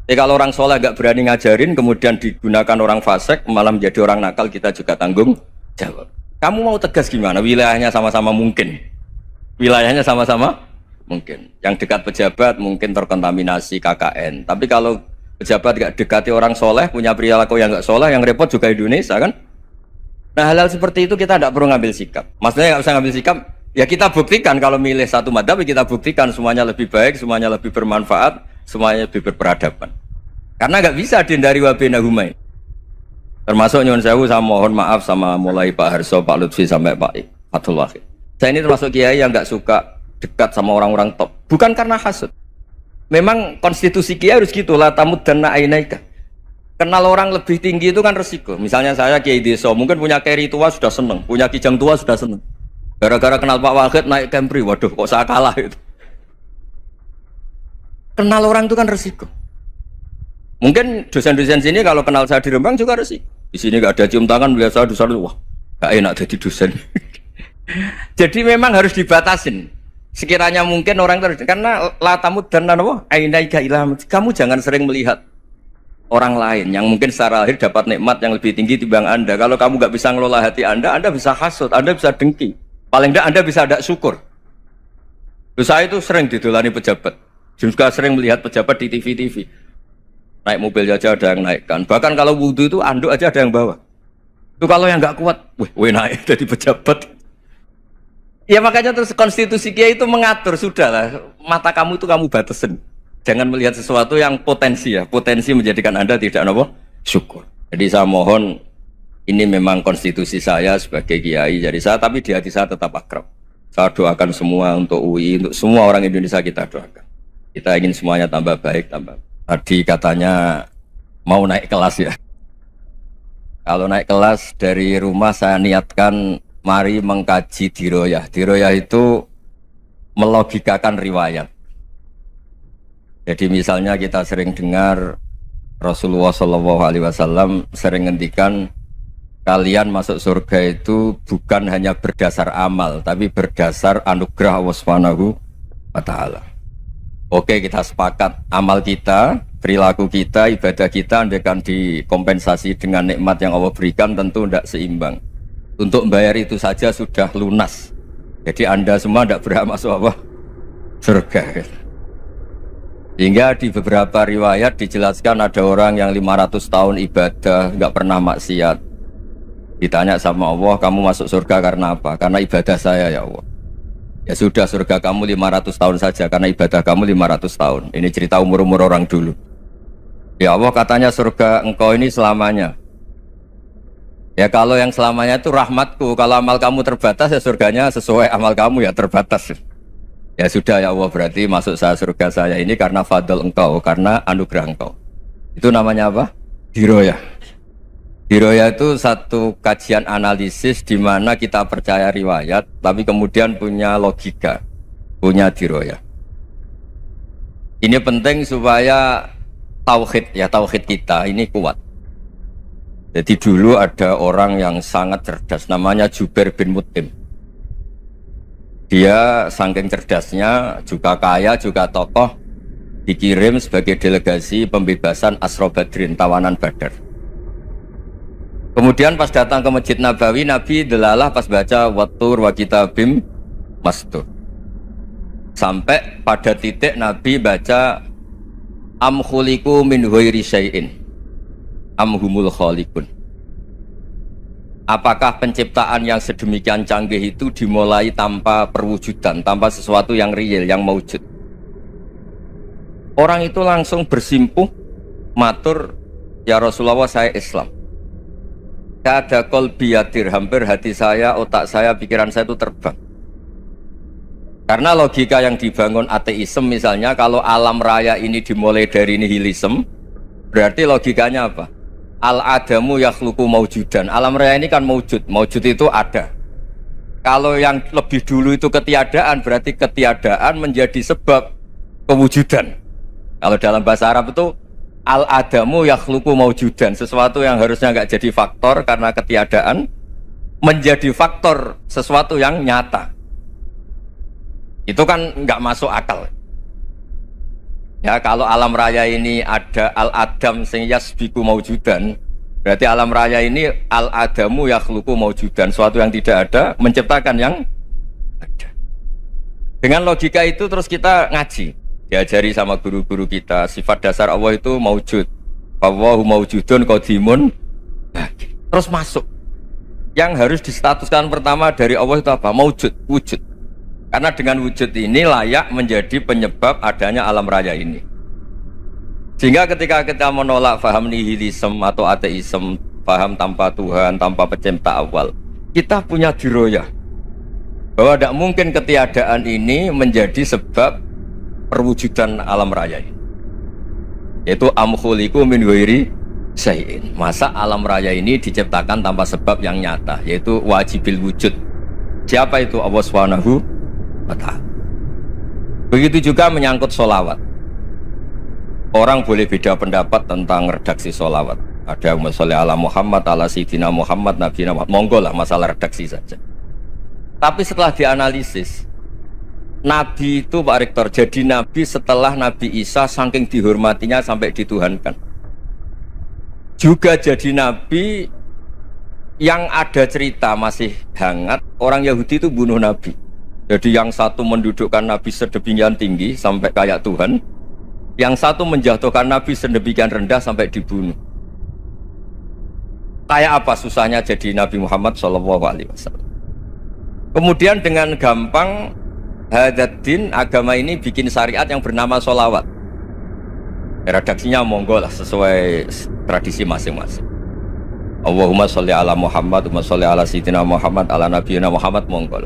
Tapi kalau orang soleh gak berani ngajarin, kemudian digunakan orang fasik, malah menjadi orang nakal, kita juga tanggung jawab. Kamu mau tegas gimana? Wilayahnya sama-sama mungkin. Wilayahnya sama-sama mungkin. Yang dekat pejabat mungkin terkontaminasi KKN. Tapi kalau pejabat gak dekati orang soleh, punya perilaku yang gak soleh, yang repot juga Indonesia kan. Nah hal-hal seperti itu kita tidak perlu ngambil sikap. Maksudnya nggak usah ngambil sikap, ya kita buktikan kalau milih satu madhab, kita buktikan semuanya lebih baik, semuanya lebih bermanfaat, semuanya lebih berperadaban. Karena nggak bisa dihindari wa bainahuma. Termasuk nyuwun sewu, saya mohon maaf sama mulai Pak Harso, Pak Lutfi sampai Pak Fathul Wahid. Saya ini termasuk kiai yang nggak suka dekat sama orang-orang top. Bukan karena hasud. Memang konstitusi kiai harus gitu, la tamuddanna ainaika. Kenal orang lebih tinggi itu kan resiko. Misalnya saya kiai desa, mungkin punya keri tua sudah seneng, punya kijang tua sudah seneng. Gara-gara kenal Pak Wahid naik Kempri, waduh kok saya kalah itu. Kenal orang itu kan resiko. Mungkin dosen-dosen sini kalau kenal saya di Rembang juga resiko. Di sini gak ada cium tangan, biasa dosen, wah gak enak jadi dosen. Jadi memang harus dibatasin. Sekiranya mungkin orang terus, karena la tamuddanna ainaika ila, kamu jangan sering melihat orang lain yang mungkin secara lahir dapat nikmat yang lebih tinggi timbang Anda. Kalau kamu nggak bisa ngelola hati Anda bisa hasut, Anda bisa dengki. Paling tidak Anda bisa ada syukur. Saya itu sering didolani pejabat. Juga sering melihat pejabat di TV. Naik mobil aja ada yang naikkan. Bahkan kalau wudhu itu anduk aja ada yang bawa. Itu kalau yang nggak kuat, weh naik jadi pejabat. Ya makanya terus konstitusi Kiai itu mengatur, sudahlah, mata kamu itu kamu batasin. Jangan melihat sesuatu yang potensi ya, potensi menjadikan Anda tidak apa? Syukur. Jadi saya mohon, ini memang konstitusi saya sebagai Kiai, jadi saya, tapi di hati saya tetap akrab. Saya doakan semua untuk UI, untuk semua orang Indonesia kita doakan. Kita ingin semuanya tambah baik, tambah. Tadi katanya mau naik kelas ya. Kalau naik kelas dari rumah saya niatkan mari mengkaji diroyah. Diroyah itu melogikakan riwayat. Jadi misalnya kita sering dengar Rasulullah SAW sering ngendikan kalian masuk surga itu bukan hanya berdasar amal, tapi berdasar anugerah Allah Subhanahu wa Ta'ala. Oke, kita sepakat amal kita, perilaku kita, ibadah kita andaikan dikompensasi dengan nikmat yang Allah berikan tentu tidak seimbang. Untuk membayar itu saja sudah lunas. Jadi Anda semua tidak berhak masuk apa? Surga. Hingga di beberapa riwayat dijelaskan ada orang yang 500 tahun ibadah nggak pernah maksiat. Ditanya sama Allah, kamu masuk surga karena apa? Karena ibadah saya ya Allah. Ya sudah, surga kamu 500 tahun saja karena ibadah kamu 500 tahun. Ini cerita umur-umur orang dulu. Ya Allah, katanya surga engkau ini selamanya. Ya kalau yang selamanya itu rahmatku. Kalau amal kamu terbatas ya surganya sesuai amal kamu ya terbatas. Ya sudah ya Allah, berarti masuk saya surga saya ini karena fadl engkau, karena anugerah engkau. Itu namanya apa? Diroyah. Diroyah itu satu kajian analisis di mana kita percaya riwayat, tapi kemudian punya logika, punya diroyah. Ini penting supaya tauhid ya, tauhid kita ini kuat. Jadi dulu ada orang yang sangat cerdas, namanya Jubair bin Mut'im. Dia saking cerdasnya, juga kaya, juga tokoh, dikirim sebagai delegasi pembebasan Asra Badrin, tawanan Badar. Kemudian pas datang ke Masjid Nabawi, Nabi delalah pas baca Wattur wa kitabim mastur. Sampai pada titik Nabi baca am khuliqu min ghairi syai'in am humul khaliqun. Apakah penciptaan yang sedemikian canggih itu dimulai tanpa perwujudan, tanpa sesuatu yang real, yang maujud? Orang itu langsung bersimpuh matur, ya Rasulullah saya Islam. Ada qalbi yatir, hampir hati saya, otak saya, pikiran saya itu terbang. Karena logika yang dibangun ateisme misalnya, kalau alam raya ini dimulai dari nihilisme, berarti logikanya apa? Al-adamu yakhluqu maujudan. Alam raya ini kan maujud, maujud itu ada. Kalau yang lebih dulu itu ketiadaan, berarti ketiadaan menjadi sebab kewujudan. Kalau dalam bahasa Arab itu al-adamu yakhluqu maujudan, sesuatu yang harusnya nggak jadi faktor karena ketiadaan menjadi faktor sesuatu yang nyata. Itu kan nggak masuk akal. Ya, kalau alam raya ini ada al-adam sing yasbiku maujudan, berarti alam raya ini al-adamu yakhluqu maujudan, sesuatu yang tidak ada menciptakan yang ada. Dengan logika itu terus kita ngaji. Diajari sama guru-guru kita, sifat dasar Allah itu maujud. Allahu maujudun qadimun. Terus masuk. Yang harus distatuskan pertama dari Allah itu apa? Maujud, wujud. Karena dengan wujud ini layak menjadi penyebab adanya alam raya ini. Sehingga ketika kita menolak faham nihilisme atau ateisme, faham tanpa Tuhan, tanpa pencipta awal, kita punya diroyah bahwa tidak mungkin ketiadaan ini menjadi sebab perwujudan alam raya ini. Yaitu am khuliqu min ghairi syai'in. Masa alam raya ini diciptakan tanpa sebab yang nyata, yaitu wajibil wujud. Siapa itu? Allah Subhanahu wa Ta'ala. Begitu juga menyangkut sholawat. Orang boleh beda pendapat tentang redaksi sholawat. Ada yang sholli ala Muhammad, ala Sayyidina Muhammad, Nabi Muhammad. Monggo lah, masalah redaksi saja. Tapi setelah dianalisis, Nabi itu Pak Rektor jadi Nabi setelah Nabi Isa saking dihormatinya sampai dituhankan. Juga jadi Nabi yang ada cerita masih hangat, orang Yahudi itu bunuh Nabi. Jadi yang satu mendudukkan Nabi sedemikian tinggi sampai kayak Tuhan, yang satu menjatuhkan Nabi sedemikian rendah sampai dibunuh. Kayak apa susahnya jadi Nabi Muhammad SAW. Kemudian dengan gampang hadatin agama ini bikin syariat yang bernama sholawat. Redaksinya monggo lah sesuai tradisi masing-masing. Allahumma sholli ala Muhammad, Allahumma sholli ala Sayyidina Muhammad, ala Nabiyina Muhammad, monggo.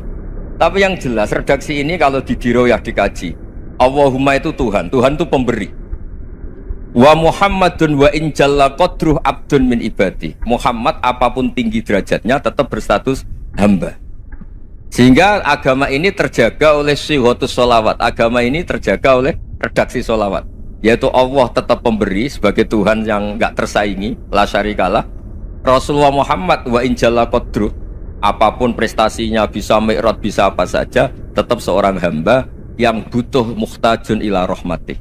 Tapi yang jelas redaksi ini kalau didiroyah dikaji, Allahumma itu Tuhan, Tuhan itu pemberi. Wa Muhammadun wa in jalla qadruh abdun min ibadi. Muhammad apapun tinggi derajatnya tetap berstatus hamba. Sehingga agama ini terjaga oleh syihotus sholawat. Agama ini terjaga oleh redaksi sholawat, yaitu Allah tetap pemberi sebagai Tuhan yang enggak tersaingi, la syarikalah. Rasulullah Muhammad wa in jalla qadruh, apapun prestasinya, bisa mi'raj, bisa apa saja, tetap seorang hamba yang butuh muhtajun ila rahmatih.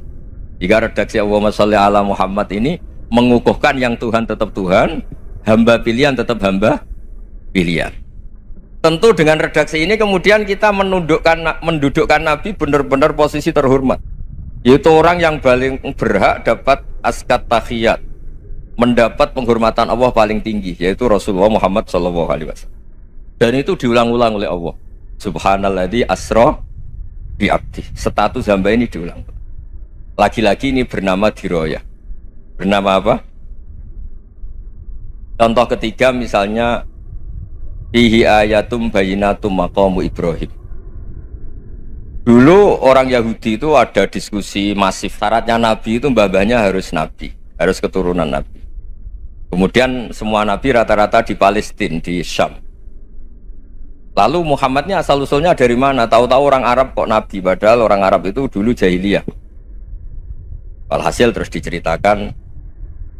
Jika redaksi Allahumma sholli ala Muhammad ini mengukuhkan yang Tuhan tetap Tuhan, hamba pilihan tetap hamba pilihan. Tentu dengan redaksi ini kemudian kita mendudukkan Nabi benar-benar posisi terhormat, yaitu orang yang paling berhak dapat askat tahiyat, mendapat penghormatan Allah paling tinggi, yaitu Rasulullah Muhammad SAW. Dan itu diulang-ulang oleh Allah. Subhanalladzi asra bi abdi. Status hamba ini diulang. Lagi-lagi ini bernama diroyah. Bernama apa? Contoh ketiga misalnya fihi ayatum bayinatum maqamu Ibrahim. Dulu orang Yahudi itu ada diskusi masif, syaratnya Nabi itu mbah-mbahnya harus Nabi, harus keturunan Nabi. Kemudian semua Nabi rata-rata di Palestina, di Syam. Lalu Muhammadnya asal-usulnya dari mana? Tahu-tahu orang Arab kok Nabi, padahal orang Arab itu dulu jahiliyah. Walhasil terus diceritakan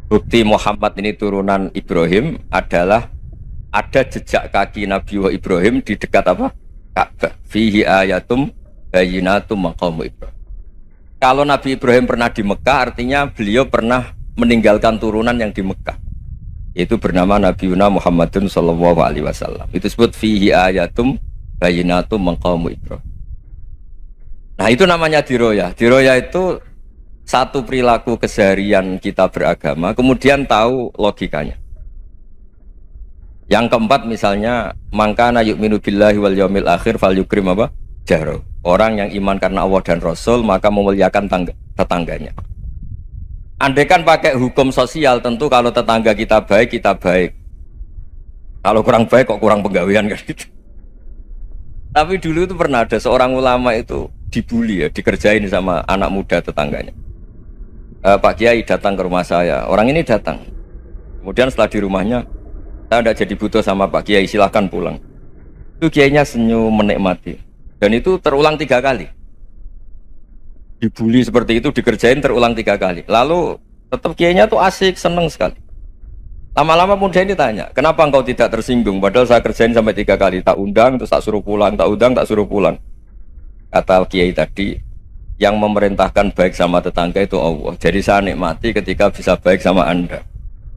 bukti Muhammad ini turunan Ibrahim adalah ada jejak kaki Nabi Ibrahim di dekat apa? Ka'bah. Fihi ayatum bayinatum maqamu Ibrahim. Kalau Nabi Ibrahim pernah di Mekah, artinya beliau pernah meninggalkan turunan yang di Mekah, yaitu bernama Nabiuna Muhammadun sallallahu alaihi wasallam. Itu disebut fihi ayatum bayinatum maqamu Ibrahim. Nah, itu namanya diroyah. Diroyah itu satu perilaku keseharian kita beragama, kemudian tahu logikanya. Yang keempat misalnya mangkana yu'minu billahi wal yaumil akhir fal yukrim apa? Jaro. Orang yang iman karena Allah dan Rasul maka memuliakan tetangganya. Andaikan pakai hukum sosial, tentu kalau tetangga kita baik, kita baik. Kalau kurang baik kok kurang penggawean kan gitu. Tapi dulu itu pernah ada seorang ulama itu dibully ya, dikerjain sama anak muda tetangganya. Pak Kiai datang ke rumah saya. Orang ini datang. Kemudian setelah di rumahnya, saya tidak jadi butuh sama Pak Kiai, silahkan pulang. Itu Kiainya senyum menikmati. Dan itu terulang 3 kali. Dibully seperti itu, dikerjain terulang 3 kali. Lalu tetap Kiainya tuh asik, seneng sekali. Lama-lama muda ini tanya, kenapa engkau tidak tersinggung? Padahal saya kerjain sampai 3 kali, tak undang, terus tak suruh pulang, tak undang, tak suruh pulang. Kata Kiai tadi, yang memerintahkan baik sama tetangga itu Allah. Jadi saya nikmati ketika bisa baik sama Anda.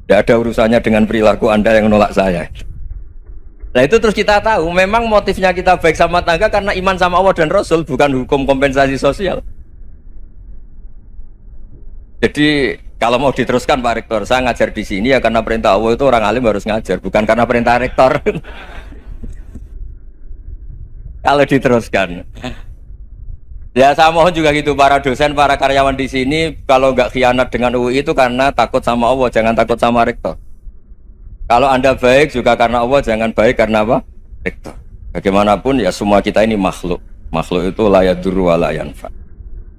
Tidak ada urusannya dengan perilaku Anda yang menolak saya. Nah itu terus kita tahu, memang motifnya kita baik sama tetangga karena iman sama Allah dan Rasul, bukan hukum kompensasi sosial. Jadi kalau mau diteruskan Pak Rektor, saya ngajar di sini ya karena perintah Allah, itu orang alim harus ngajar, bukan karena perintah Rektor. Kalau diteruskan. Ya saya mohon juga gitu, para dosen, para karyawan di sini kalau nggak khianat dengan UI itu karena takut sama Allah, jangan takut sama Rektor. Kalau Anda baik juga karena Allah, jangan baik karena apa? Rektor. Bagaimanapun ya semua kita ini makhluk. Makhluk itu la yadurru wa la yanfa.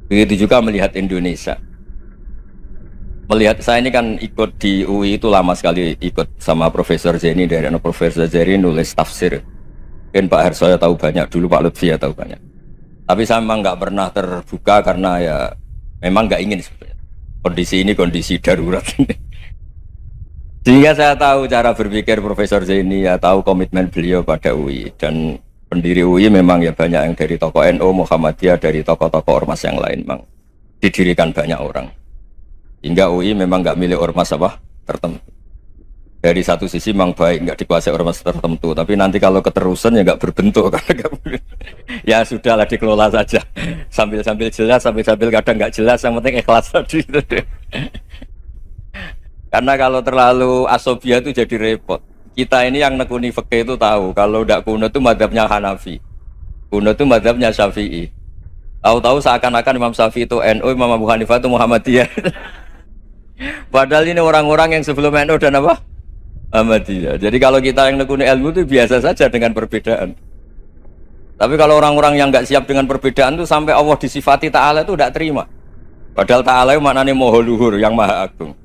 Begitu juga melihat Indonesia. Melihat saya ini kan ikut di UI itu lama sekali, ikut sama Profesor Zeni, dari Profesor Zeni nulis tafsir. Mungkin Pak Hersoyo tahu banyak, dulu Pak Lutfi ya tahu banyak. Tapi saya memang nggak pernah terbuka karena ya memang nggak ingin sebenarnya. Kondisi ini kondisi darurat. Sehingga saya tahu cara berpikir Profesor Zaini, ya tahu komitmen beliau pada UI. Dan pendiri UI memang ya banyak yang dari tokoh NU, Muhammadiyah, dari tokoh-tokoh ormas yang lain memang didirikan banyak orang. Hingga UI memang nggak milik ormas apa tertentu. Dari satu sisi memang baik, nggak dikuasai ormas tertentu, tapi nanti kalau keterusan ya nggak berbentuk. Ya sudahlah, dikelola saja, sambil jelas, sambil kadang nggak jelas, yang penting ikhlas tadi. Karena kalau terlalu asobia itu jadi repot. Kita ini yang nekuni fikih itu tahu, kalau tidak kuno itu madzhabnya Hanafi. Kuno itu madhabnya Syafi'i. Tahu-tahu seakan-akan Imam Syafi'i itu NU, Imam Abu Hanifah itu Muhammadiyah. Padahal ini orang-orang yang sebelum NU dan apa? Muhammadiyah. Jadi kalau kita yang nekuni ilmu itu biasa saja dengan perbedaan. Tapi kalau orang-orang yang nggak siap dengan perbedaan itu sampai Allah disifati Ta'ala itu tidak terima. Padahal Ta'ala itu maknanya Maha Luhur, yang Maha Agung.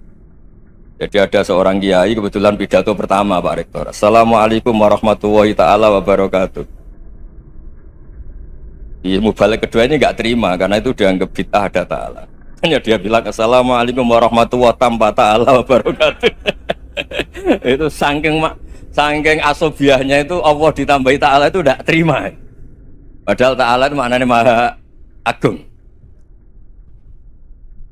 Jadi ada seorang kiai kebetulan pidato pertama Pak Rektor. Assalamualaikum warahmatullahi ta'ala wabarakatuh. Ilmu balik kedua ini nggak terima karena itu dianggap bid'ah ada Ta'ala. Hanya dia bilang Assalamualaikum warahmatullahi ta'ala wabarakatuh. Itu saking asobiahnya itu Allah ditambahi Ta'ala itu tidak terima. Padahal Ta'ala itu maknanya Maha Agung.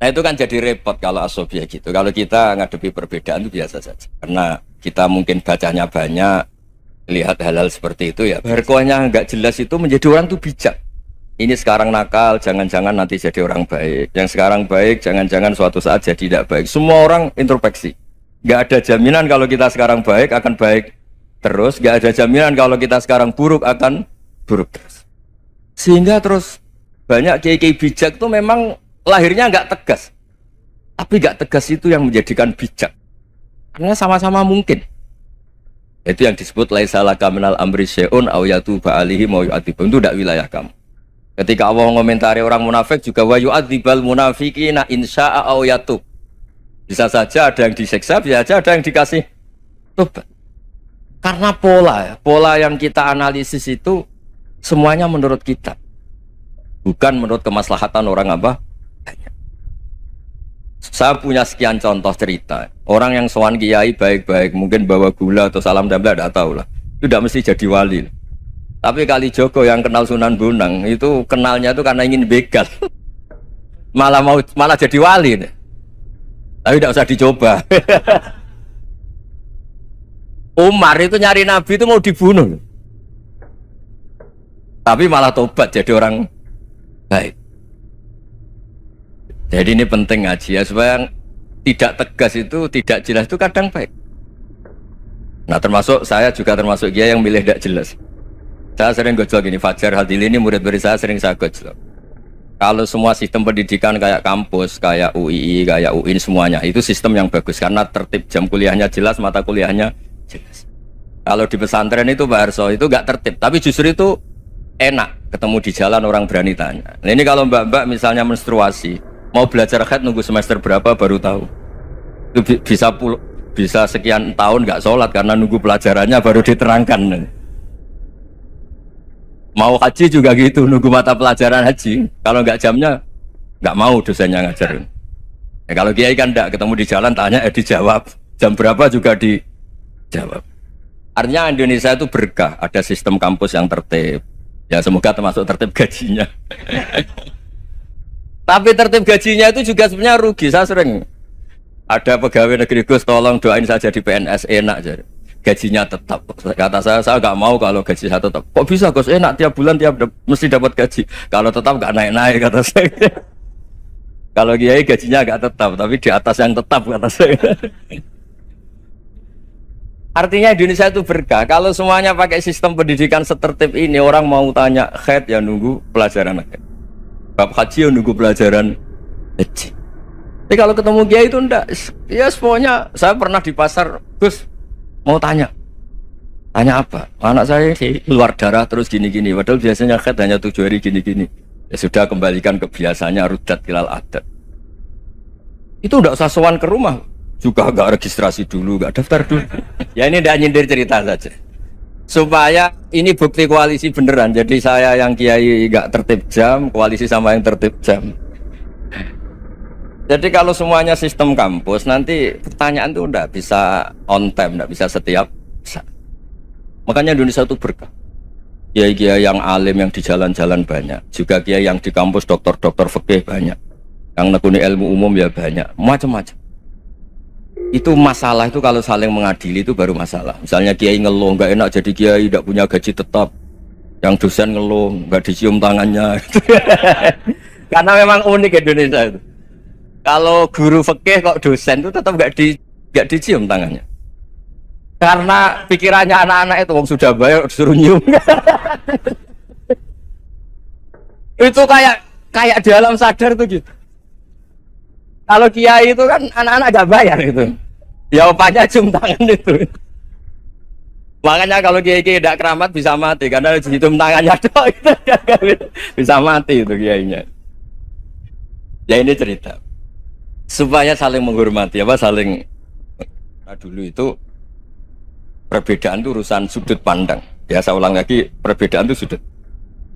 Nah itu kan jadi repot kalau asobiah gitu. Kalau kita ngadepi perbedaan itu biasa saja. Karena kita mungkin bacanya banyak, lihat hal-hal seperti itu ya. Berkohnya nggak jelas itu menjadi orang tuh bijak. Ini sekarang nakal, jangan-jangan nanti jadi orang baik. Yang sekarang baik, jangan-jangan suatu saat jadi tidak baik. Semua orang introspeksi. Nggak ada jaminan kalau kita sekarang baik akan baik terus. Nggak ada jaminan kalau kita sekarang buruk akan buruk terus. Sehingga terus banyak kiai-kiai bijak itu memang lahirnya nggak tegas, tapi nggak tegas itu yang menjadikan bijak, karena sama-sama mungkin. Itu yang disebut laisa laka minal amri syai'un aw yatuba alaihim wa yu'adzibum, itu tidak wilayah kamu. Ketika Allah mengomentari orang munafik juga wa yu'adzibal munafiqina insya'a aw yatub, bisa saja ada yang disiksa, bisa saja ada yang dikasih tobat. Karena pola yang kita analisis itu semuanya menurut kita, bukan menurut kemaslahatan orang apa. Saya punya sekian contoh cerita. Orang yang sowan kiai baik-baik, mungkin bawa gula atau salam damla, tidak tahu lah. Itu tidak mesti jadi wali. Tapi Kalijogo yang kenal Sunan Bonang itu kenalnya itu karena ingin begal. malah jadi wali. Tapi tidak usah dicoba. Umar itu nyari Nabi itu mau dibunuh. Tapi malah tobat jadi orang baik. Jadi ini penting ngaji ya, supaya tidak tegas itu, tidak jelas itu kadang baik. Nah termasuk saya juga termasuk dia yang milih tidak jelas. Saya sering gojol gini, Fajar Hadili ini murid-murid saya sering saya gojol. Kalau semua sistem pendidikan kayak kampus, kayak UII, kayak UIN semuanya, itu sistem yang bagus karena tertib, jam kuliahnya jelas, mata kuliahnya jelas. Kalau di pesantren itu Pak Harso itu gak tertib, tapi justru itu enak, ketemu di jalan orang berani tanya. Nah ini kalau mbak-mbak misalnya menstruasi, mau belajar haid nunggu semester berapa baru tahu. Itu bisa sekian tahun nggak sholat karena nunggu pelajarannya baru diterangkan. Mau haji juga gitu, nunggu mata pelajaran haji. Kalau nggak jamnya nggak mau dosennya ngajarin. Ya, kalau kiai kan nggak, ketemu di jalan tanya dijawab. Jam berapa juga dijawab. Artinya Indonesia itu berkah, ada sistem kampus yang tertib. Ya semoga termasuk tertib gajinya. Tapi tertib gajinya itu juga sebenarnya rugi. Saya sering ada pegawai negeri, Gus tolong doain saja di PNS enak jadi gajinya tetap. Kata saya nggak mau kalau gaji saya tetap. Kok bisa Gus enak tiap bulan mesti dapat gaji. Kalau tetap nggak naik-naik kata saya. Kalau kiai gajinya nggak tetap, tapi di atas yang tetap kata saya. Artinya Indonesia itu berkah. Kalau semuanya pakai sistem pendidikan setertib ini, orang mau tanya haid ya nunggu pelajaran haid. Bab haji yang nunggu pelajaran haji. Tapi kalau ketemu kiai itu enggak. Ya semuanya, saya pernah di pasar, Gus mau tanya apa? Anak saya keluar darah terus gini-gini. Padahal biasanya haid hanya 7 hari gini-gini. Ya sudah kembalikan ke biasanya, rudat ilal adat. Itu enggak usah sowan ke rumah. Juga enggak registrasi dulu, enggak daftar dulu. Ya ini enggak nyindir cerita saja. Supaya ini bukti koalisi beneran. Jadi saya yang kiai gak tertib jam, koalisi sama yang tertib jam. Jadi kalau semuanya sistem kampus, nanti pertanyaan itu enggak bisa on time, enggak bisa setiap saat. Makanya Indonesia itu berkah. Kiai-kiai yang alim yang di jalan-jalan banyak. Juga kiai yang di kampus dokter-dokter fikih banyak. Yang nekuni ilmu umum ya banyak. Macam-macam. Itu masalah itu kalau saling mengadili itu baru masalah. Misalnya kiai ngeluh nggak enak jadi kiai tidak punya gaji tetap, yang dosen ngeluh nggak dicium tangannya. Karena memang unik Indonesia itu. Kalau guru fikih kok dosen itu tetap nggak dicium tangannya. Karena pikirannya anak-anak itu wong sudah bayar suruh nyium. Itu kayak di alam sadar tuh gitu. Kalau kiai itu kan anak-anak gak bayar itu. Ya opanya cium tangan itu. Makanya kalau kiai-kiai tidak keramat bisa mati karena cium tangannya doang itu bisa mati itu kiainya. Ya ini cerita supaya saling menghormati apa saling. Nah, dulu itu perbedaan itu urusan sudut pandang. Ya saya ulang lagi perbedaan itu sudut.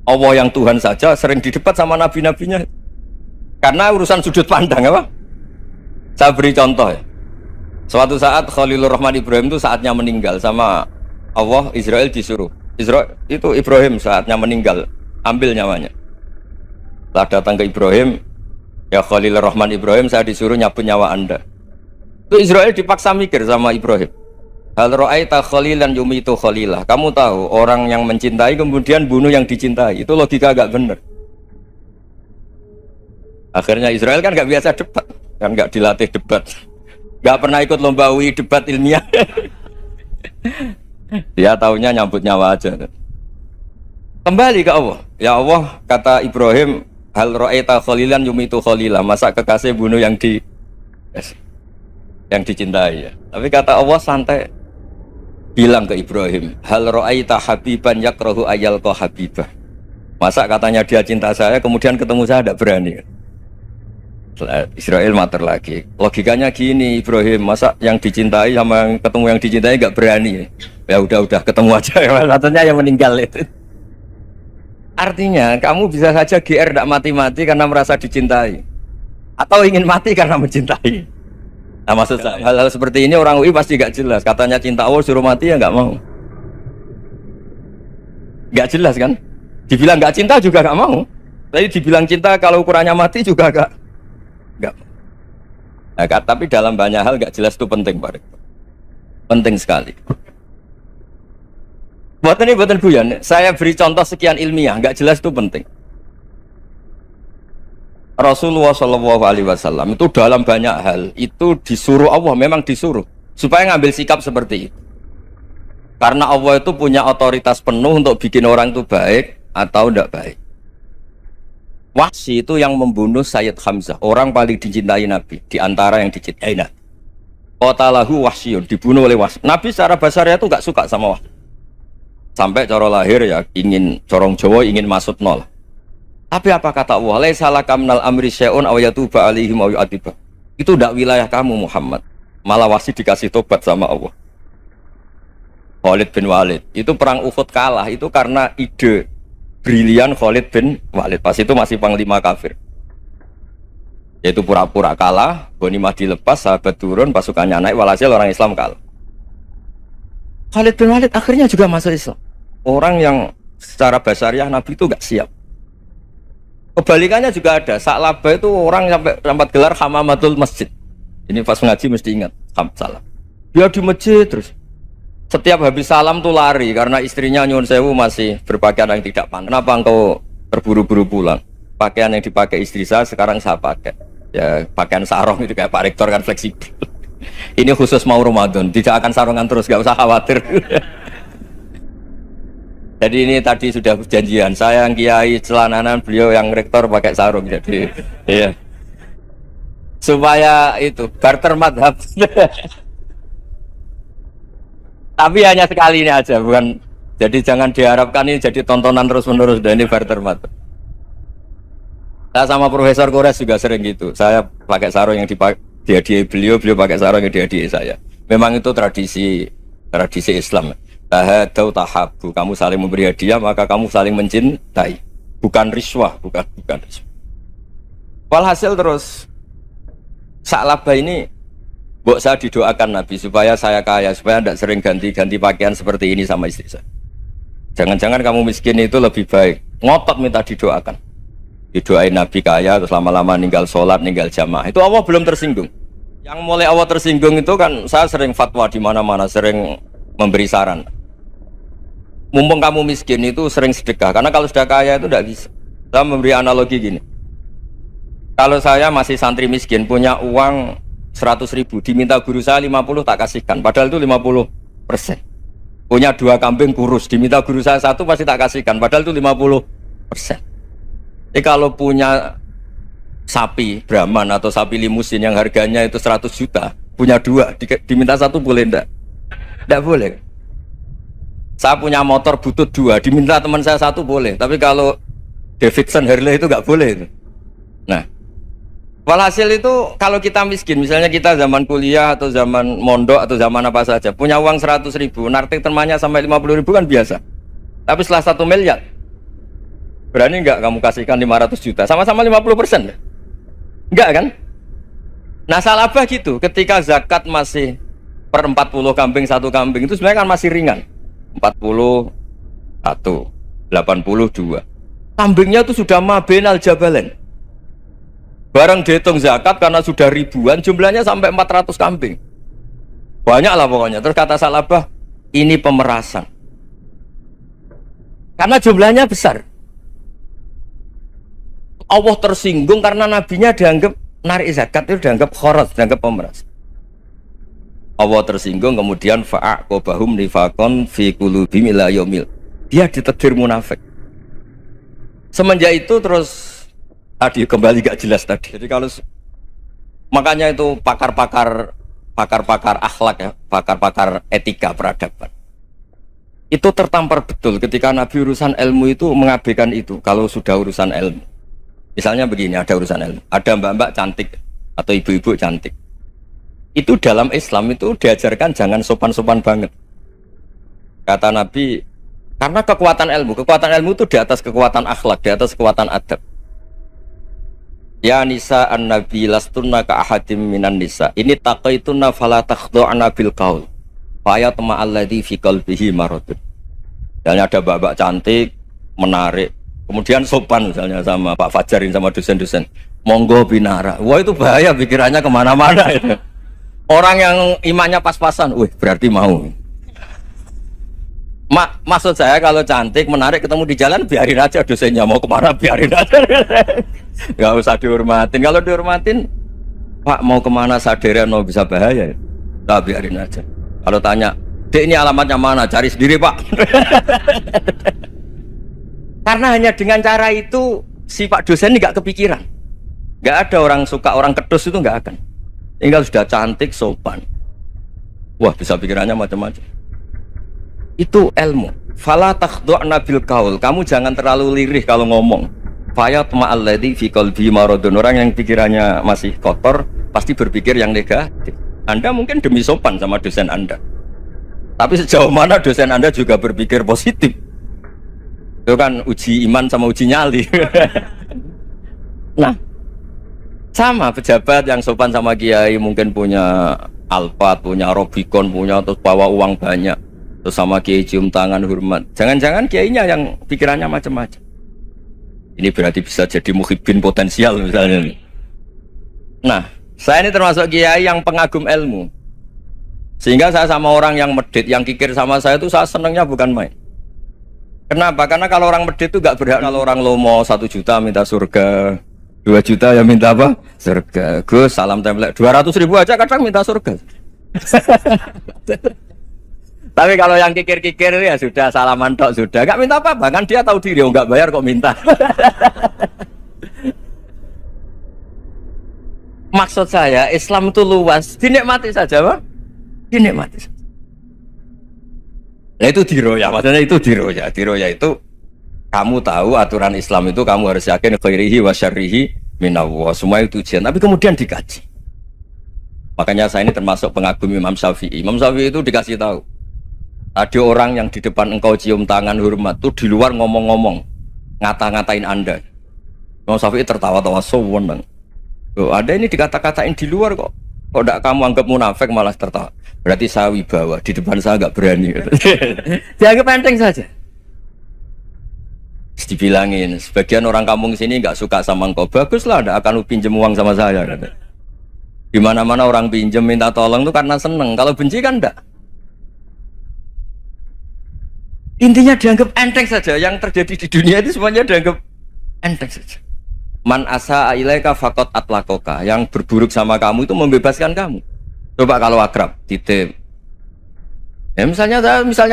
Allah yang Tuhan saja sering didebat sama nabi-nabinya karena urusan sudut pandang apa? Saya beri contoh ya. Suatu saat Khalilur Rahman Ibrahim itu saatnya meninggal sama Allah, Israel disuruh. Israel itu Ibrahim saatnya meninggal, ambil nyawanya. Setelah datang ke Ibrahim, ya Khalilur Rahman Ibrahim, saya disuruh nyabut nyawa Anda. Itu Israel dipaksa mikir sama Ibrahim. Hal ra'aita khalilan yumitu khalilah. Kamu tahu orang yang mencintai kemudian bunuh yang dicintai. Itu logika agak benar. Akhirnya Israel kan gak biasa debat, kan gak dilatih debat. Gak pernah ikut lomba UI debat ilmiah. Dia taunya nyambut nyawa aja. Kembali ke Allah. Ya Allah, kata Ibrahim, hal ra'aita khalilan yumitu khalilah. Masa kekasih bunuh yang dicintai ya. Tapi kata Allah santai. Bilang ke Ibrahim, hal ra'aita habiban yakrahu ayyalqa habibah. Masa katanya dia cinta saya kemudian ketemu saya tidak berani. Israel mater lagi. Logikanya gini Ibrahim, masa yang dicintai sama yang ketemu yang dicintai nggak berani ya udah ketemu aja. Katanya yang meninggal itu. Artinya kamu bisa saja GR tidak mati-mati karena merasa dicintai atau ingin mati karena mencintai. Nah maksud saya hal-hal seperti ini orang UI pasti gak jelas. Katanya cinta Allah suruh mati ya gak mau. Gak jelas kan. Dibilang gak cinta juga gak mau. Tapi dibilang cinta kalau ukurannya mati juga gak. Nah, tapi dalam banyak hal gak jelas itu penting Pak. Penting sekali. Buatan guyon. Saya beri contoh sekian ilmiah. Gak jelas itu penting. Rasulullah SAW itu dalam banyak hal itu disuruh Allah, memang disuruh supaya ngambil sikap seperti itu. Karena Allah itu punya otoritas penuh untuk bikin orang itu baik atau tidak baik. Wahsy itu yang membunuh Sayyid Hamzah, orang paling dicintai Nabi di antara yang dicintai Nabi. Qatalahu Wahsyun, dibunuh oleh Wahsy. Nabi secara basarnya itu nggak suka sama Wahsy. Sampai cara lahir ya ingin corong Jawa ingin masuk nol. Tapi apa kata Allah? Laisa laka minal amri syai'un aw yatuba alaihim aw yu'adzibah. Itu tidak wilayah kamu Muhammad. Malah Wahsy dikasih tobat sama Allah. Khalid bin Walid. Itu perang Uhud kalah itu karena ide brilian Khalid bin Walid. Pas itu masih panglima kafir. Yaitu pura-pura kalah, ghanimah dilepas, sahabat turun, pasukannya naik, walhasil orang Islam kalah. Khalid bin Walid akhirnya juga masuk Islam. Orang yang secara basariah Nabi itu gak siap. Kebalikannya juga ada. Sa'labah itu orang sampai gelar hamamatul masjid. Ini pas ngaji mesti ingat salam. Dia di masjid terus. Setiap habis salam tuh lari karena istrinya nyuwun sewu masih berpakaian yang tidak pantas. Kenapa engkau terburu-buru pulang? Pakaian yang dipakai istri saya sekarang saya pakai. Ya pakaian sarung itu kayak Pak Rektor kan fleksibel. Ini khusus mau Ramadan, tidak akan sarungan terus, gak usah khawatir. Jadi ini tadi sudah perjanjian, saya yang kiai celananan, beliau yang rektor pakai sarung. Jadi iya. Supaya itu barter madhab. Tapi hanya sekali ini aja, bukan. Jadi jangan diharapkan ini jadi tontonan terus menerus. Dan ini barter madhab. Saya sama Profesor Kores juga sering gitu. Saya pakai sarung yang dihadiahi beliau pakai sarung yang dihadiahi saya. Memang itu tradisi Islam. Tahadau tahabu, kamu saling memberi hadiah maka kamu saling mencintai, bukan riswah, bukan riswah. Walhasil terus Sa'labah ini mbok saya didoakan Nabi supaya saya kaya, supaya tidak sering ganti-ganti pakaian seperti ini sama istri saya. Jangan-jangan kamu miskin itu lebih baik. Ngotot minta didoakan. Didoain Nabi kaya terus lama-lama ninggal sholat, ninggal jamaah. Itu Allah belum tersinggung. Yang mulai Allah tersinggung itu kan saya sering fatwa di mana-mana, sering memberi saran. Mumpung kamu miskin itu sering sedekah, karena kalau sudah kaya itu tidak bisa. Saya memberi analogi gini. Kalau saya masih santri miskin, punya uang 100.000, diminta guru saya 50 tak kasihkan, padahal itu 50%. Punya 2 kambing kurus, diminta guru saya 1 pasti tak kasihkan, padahal itu 50%. Kalau punya sapi Brahman atau sapi limusin yang harganya itu 100 juta, punya 2, diminta 1 boleh enggak? Enggak boleh. Saya punya motor butut 2, diminta teman saya 1 boleh. Tapi kalau Davidson Harley itu enggak boleh itu. Nah, walhasil itu kalau kita miskin, misalnya kita zaman kuliah atau zaman mondok atau zaman apa saja, punya uang 100 ribu, narik temannya sampai 50 ribu kan biasa. Tapi setelah 1 miliar, berani nggak kamu kasihkan 500 juta? Sama-sama 50%. Enggak kan? Nah salabah gitu, ketika zakat masih per 40 kambing 1 kambing itu sebenarnya kan masih ringan. 41, 82. Kambingnya itu sudah mabenal jabalen. Barang dihitung zakat karena sudah ribuan, jumlahnya sampai 400 kambing. Banyak lah pokoknya. Terus kata salabah, ini pemerasan. Karena jumlahnya besar. Allah tersinggung karena nabinya dianggap narik zakat itu dianggap khoros, dianggap pemeras. Allah tersinggung kemudian fa'aqobahum nifakon fi qulubihim ila yaumil. Dia ditegur munafik. Semenjak itu terus tadi kembali gak jelas tadi. Jadi kalau makanya itu pakar-pakar akhlak ya, pakar-pakar etika peradaban. Itu tertampar betul ketika Nabi urusan ilmu itu mengabaikan itu. Kalau sudah urusan ilmu. Misalnya begini, ada urusan ilmu, ada mbak-mbak cantik atau ibu-ibu cantik. Itu dalam Islam itu diajarkan jangan sopan-sopan banget. Kata Nabi, karena kekuatan ilmu itu di atas kekuatan akhlak, di atas kekuatan adab. Ya nisa an-nabi lastunna ka ahadim minan nisa. Ini taqaitunna fala takhdu'na bil qaul. Fa yatma alladhi fi qalbihi maradun. Dan ada mbak-mbak cantik, menarik. Kemudian sopan misalnya sama Pak Fajarin sama dosen-dosen. Monggo binara. Wah itu bahaya pikirannya kemana-mana itu. Orang yang imannya pas-pasan, berarti mau. Maksud saya kalau cantik, menarik ketemu di jalan biarin aja dosennya mau kemana biarin aja. Gak usah dihormatin. Kalau dihormatin, Pak mau kemana sadarian mau bisa bahaya. Nah, biarin aja. Kalau tanya, Dek ini alamatnya mana? Cari sendiri Pak. Karena hanya dengan cara itu si Pak dosen ini gak kepikiran. Gak ada orang suka orang kedus itu gak akan. Tinggal sudah cantik, sopan. Wah bisa pikirannya macam-macam. Itu ilmu. Fala takhdu'na bil qaul. Kamu jangan terlalu lirih kalau ngomong. Fayatma alladzi fi qalbi maradun. Orang yang pikirannya masih kotor pasti berpikir yang negatif. Anda mungkin demi sopan sama dosen Anda. Tapi sejauh mana dosen Anda juga berpikir positif. Itu kan uji iman sama uji nyali. Nah, sama pejabat yang sopan sama kiai mungkin punya Alphard, punya Robicon, punya terus bawa uang banyak, terus sama kiai cium tangan hormat. Jangan-jangan kiainya yang pikirannya macam-macam. Ini berarti bisa jadi muhibbin potensial misalnya. Nah, saya ini termasuk kiai yang pengagum ilmu. Sehingga saya sama orang yang medit, yang kikir sama saya itu saya senangnya bukan main. Kenapa? Karena kalau orang medit itu gak berhak. Kalau orang lomo 1 juta minta surga, 2 juta ya minta apa? Surga. Gus salam template 200.000 aja kadang minta surga. Tapi kalau yang kikir-kikir ya sudah salaman tok sudah, gak minta apa-apa kan dia tahu diri, gak bayar kok minta. Maksud saya Islam itu luas, dinikmati saja Pak. Dinikmati saja. Nah itu diroya, maksudnya itu diroya. Diroya itu kamu tahu aturan Islam itu kamu harus yakin khairihi wa syarrihi minallah. Semua itu ujian, tapi kemudian dikaji. Makanya saya ini termasuk pengagum Imam Syafi'i. Imam Syafi'i itu dikasih tahu. Ada orang yang di depan engkau cium tangan hormat tuh di luar ngomong-ngomong, ngata-ngatain Anda. Imam Syafi'i tertawa-tawa sewenang. Oh, ada ini dikata-katain di luar kok. Kok tidak kamu anggap munafik malah tertawa. Berarti saya wibawa, di depan saya nggak berani. Dianggap enteng saja. Dibilangin, sebagian orang kampung sini nggak suka sama engkau. Baguslah, tidak akan pinjam uang sama saya. Di mana-mana orang pinjam minta tolong itu karena seneng. Kalau benci kan enggak. Intinya dianggap enteng saja. Yang terjadi di dunia itu semuanya dianggap enteng saja. Man asa ilaika faqat atlakoka. Yang berburuk sama kamu itu membebaskan kamu. Coba kalau akrab, titip. Ya misalnya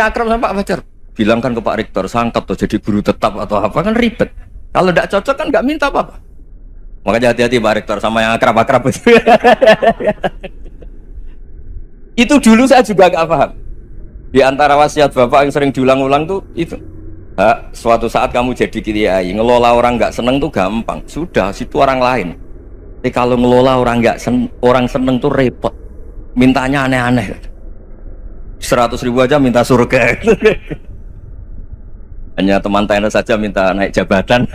akrab sama Pak Fajar, bilangkan ke Pak Rektor, sangkap tuh jadi guru tetap atau apa kan ribet. Kalau tidak cocok kan nggak minta apa-apa. Makanya hati-hati Pak Rektor sama yang akrab-akrab itu. Itu dulu saya juga nggak paham. Di antara wasiat Bapak yang sering diulang-ulang tuh itu. Suatu saat kamu jadi kiai, ngelola orang nggak seneng tuh gampang. Sudah, situ orang lain. Tapi kalau ngelola orang nggak orang seneng tuh repot. Mintanya aneh-aneh. 100.000 aja minta surga. Hanya teman tenis saja minta naik jabatan.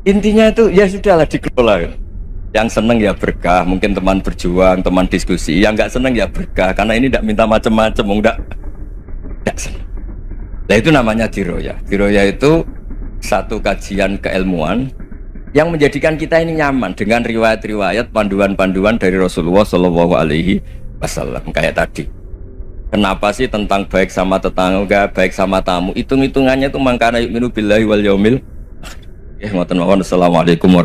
Intinya itu ya sudahlah dikelola. Yang seneng ya berkah, mungkin teman berjuang, teman diskusi. Yang nggak seneng ya berkah, karena ini tidak minta macam-macam, tidak seneng. Nah itu namanya diroya. Diroya itu satu kajian keilmuan yang menjadikan kita ini nyaman dengan riwayat-riwayat, panduan-panduan dari Rasulullah Shallallahu Alaihi Wasallam. Kayak tadi, kenapa sih tentang baik sama tetangga, baik sama tamu, hitung-hitungannya itu mangkana yu'minu billahi wal yaumil. Assalamualaikum warahmatullahi wabarakatuh.